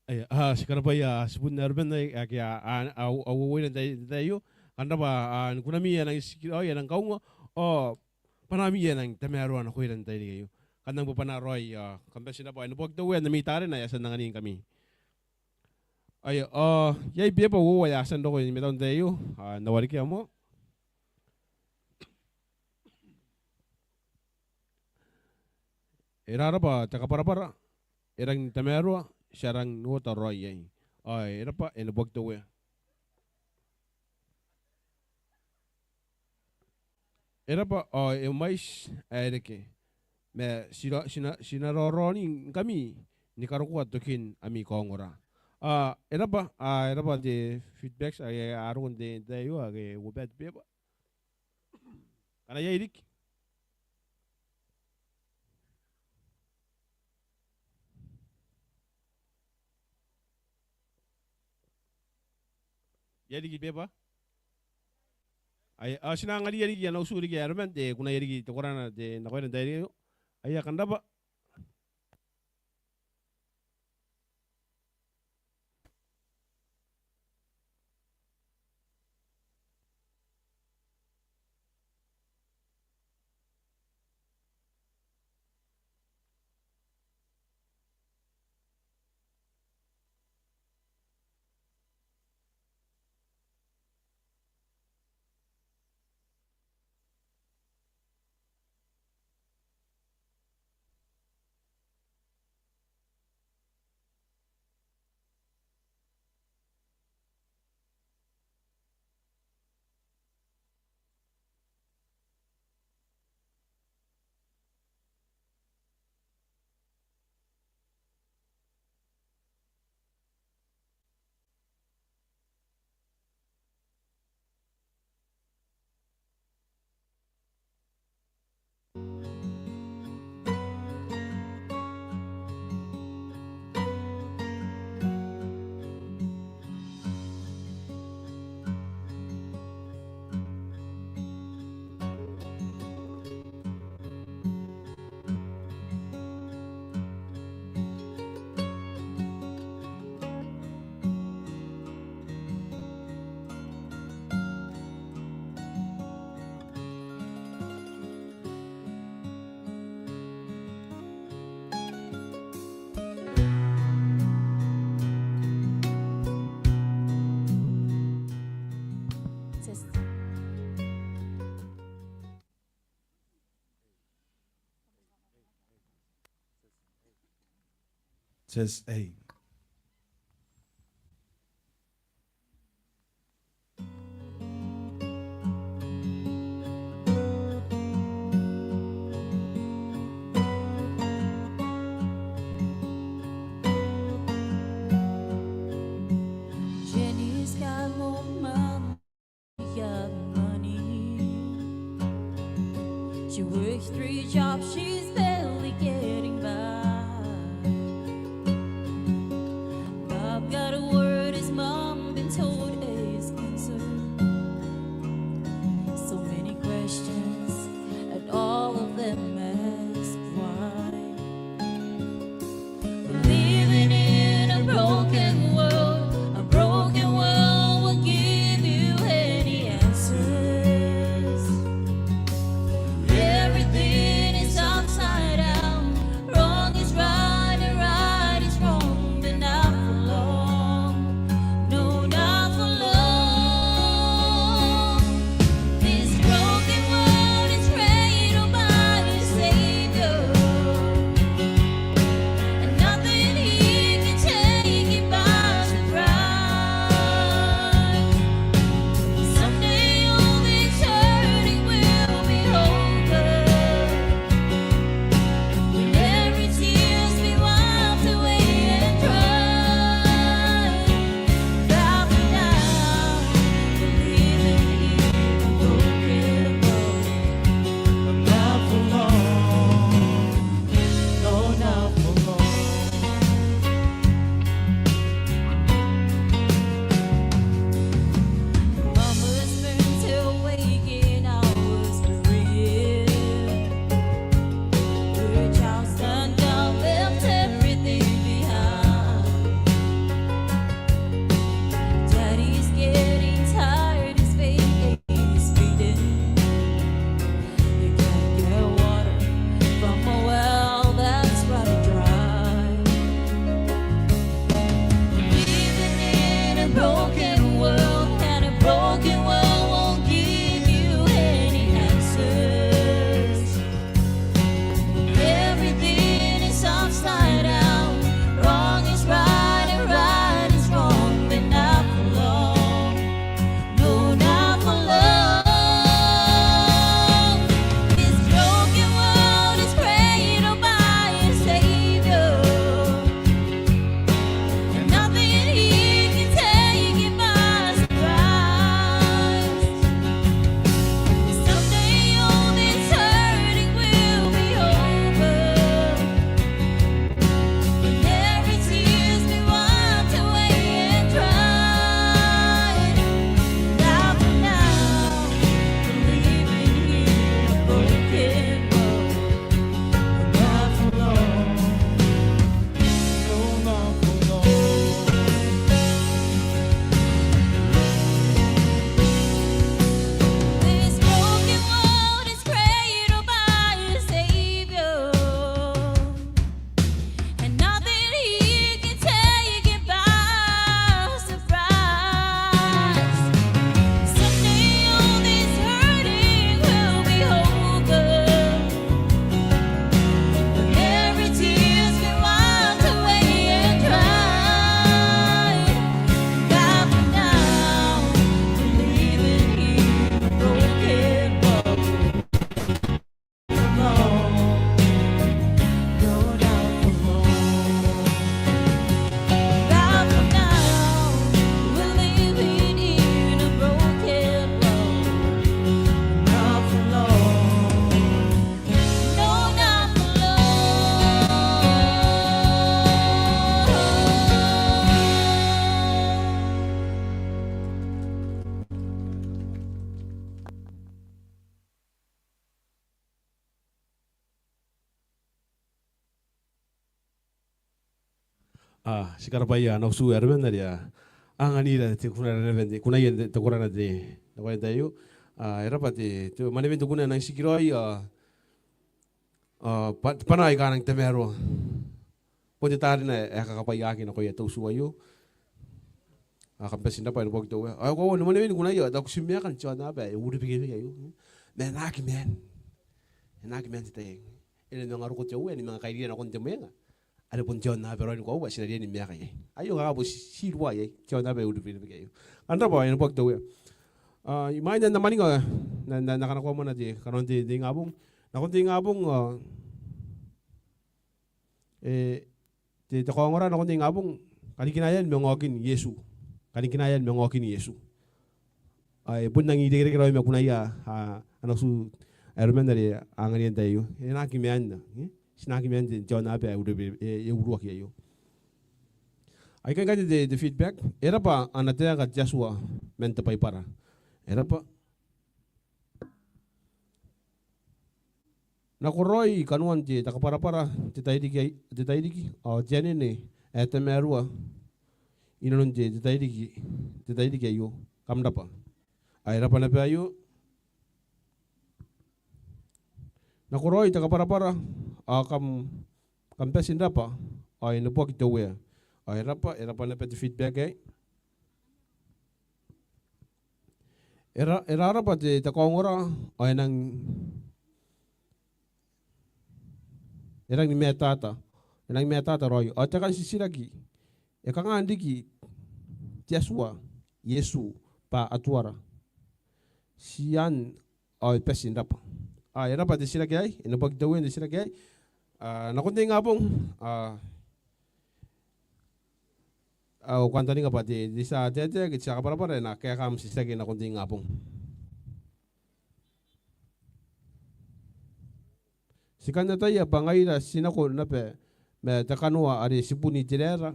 [SPEAKER 1] Ay, sekarang pa ya sebut narben na kaya awuwi na tayo. Kanda ba kunami yan ang isikiro yan ang kaungo o panami yan ang tamero na kuya tayo kayo. Kandang po panaroy kambesin na po. Ano po ito na mitari na yasan na nganin kami. Ay, yay biya pa yasan do ko yung meron tayo. Nawari kaya mo. Irara pa, taka para. Irang tamero, siyarang nuota roy yay. Ay, ira pa, inabog to we. Ira pa, yung mais, ay reke. Me, sinaroroni kami, ni karukuha tokin ami kongora. Ira pa, de feedbacks, ay aron de tayo, ay wabet beba. Kana yay rik? Yari beba? Ay sinangali yari yan usuri kaya ramen de kuna yari to korana de nakoy dai ay kanda ba
[SPEAKER 2] Test.
[SPEAKER 4] Says, hey.
[SPEAKER 5] Jenny's got more money, got money. She works 3 jobs, she's barely getting by. Bob got a word, his mom been told his answer. So many questions, and all of them ask why. We're living in a broken world. A broken world will give you any answers. Everything is up
[SPEAKER 1] sikarapaya na usu ermen na dia. Anganira te kuna revende kuna yen te kuna de. Na kwa tayo era pati tu mane vento kuna nang sikiroi panai kanang temero. Pode tar na kakapaya ki na ko yeto suayo. Kampesin dapat bog tu. Ko no mane vento kuna yo da kusimia kan chana ba uri pigi yo. Men men. Enak men te. Ele no ngaru ko teu ni mga kairia na kon temenga. Ada pun John na pero ko wa sinaria ni miaka ye. Ayo nga bo sirwa ye. John na be uri pigi yo. Anda ba en bog tu. Imagine na mani nga na nakanakuha mo na di karon di ngabong. Na kon di ngabong ti takongora na kon di ngabong kanikinayan mengokin Yesu. Kanikinayan mengokin Yesu. Ay pun nang ide kira me kunaya anak su ermen dari angarian tayo. Enaki meanda. Sinaki meanda John abe uri uru aki yo. Ay kan de feedback era pa anatea ka Joshua mente pai para. Era pa nakuroi kanuan ti takapara-para ti taidiki jene ne etemerua inanon ti taidiki ayo kamda pa ay era pa na pa ayo nakuroi takapara-para kampesin da pa ay nabuak ito we ay era pa na pa ti feedback ay Era pa ti takongora ay nang erang ni metata roy o takan sisiragi e kanga andiki Joshua Yesu pa atuara sian ay pesin dapa era pa ti siragi ay ino pagdawin ti siragi ay nakunti ngabong kwanta ni nga pa di sa tete kit sa kapara na kaya kam sisagi na kunti ngapong. Sikan na tayo bangay na sinako na pe me takanua ari sipuni tirera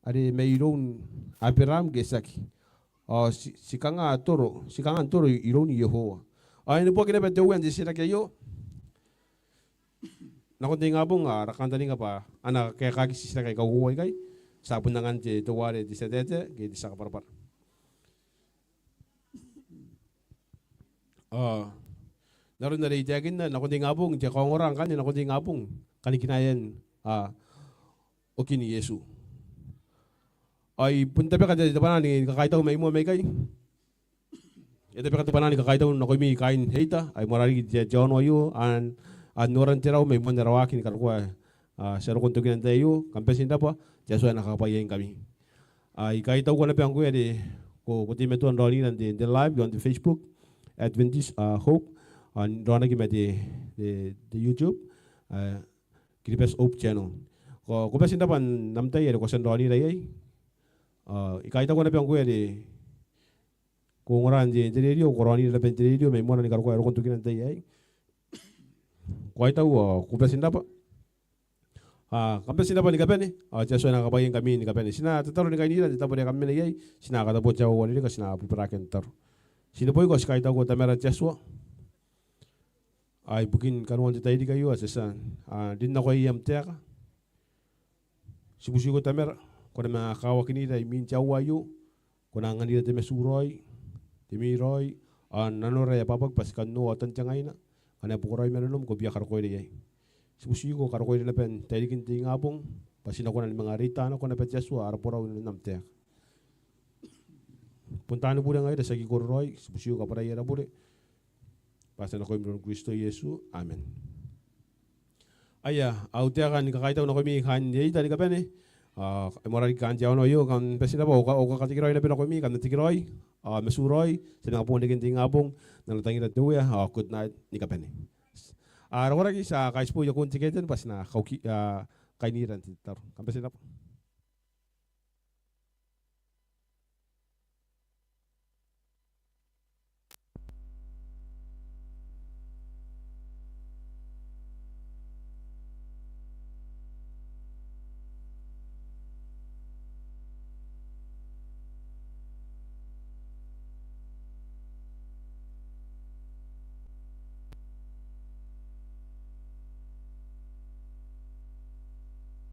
[SPEAKER 1] ari mayroon apiram gesaki. Sikanga toro iron Yehowa. Ay no po kina pe tuwan di sila kayo. Na kunti ngapong rakanta ni nga pa ana kaya kagi sisila kay kauhuay kay. Sabon na nga di tuwari di sa tete, di sa kaparapar. Naroon na rin itiagin na, nakundi ngabong, di kongorang kan, nakundi ngabong, kanikinayan, o kini Yesu. Ay, punta pa ka dito pa na, kakaitaw may mo may kay. Ito pa ka pa na, kakaitaw na ko'y may kain heita, ay marari di John Wayo, an noran tiraw, may mo narawakin, kalkuha, sero kung tuginan tayo, kampesin na pa, Yesu ay nakakapayayin kami. Ay, kahit ako na pa ang kuya, kung di meto ang rolling ng the live, on the Facebook, Adventist Hope, on doon na the YouTube, Kiribes Hope channel. Kung pasin na pa, namtay, kung saan rolling na yay, kahit ako na pa ang kuya, kung oran di radio, kung rolling na pa ang radio, may muna ni karukuya, kung tuginan tayo yay. Kahit ako, kung pasin na pa, kampe sina pa ni kapene Yesu na kapayin kami ni kapene sina tataro ni kainira dita pare kami na yai sina kata po jawa wali ka sina piperaken tar sina po ko skai ta ko tamera Yesu ay bukin kanuan dita idi kayo asesan din na ko iyam teka sibusi ko tamera ko na kawa kini dai min jawa yo ko na ngani te mesuroi timiroi nanore papag paskan no atan changaina kana pukurai menom ko biakar ko yai Sibusi ko karokoy na pen tayo kinti ngabong pasin ako na mga rita na ko na pet Yesu araw na namtek. Puntahan po na ngayon sa gigoroy sibusi ko kapara yera po pasin ako yung Kristo Yesu. Amen. Aya, autea kan kakaitaw na ko mi kan yay tali ka pen morali kan jaw no yo kan pasin ako o katikiroy na pen ako mi kan natikiroy mesuroy sa mga po na kinti ngabong nalatangin na tuya good night ni ka pen Araw-araw sa kaispo yung kunti kayo pas na kainiran. Kampesin na po.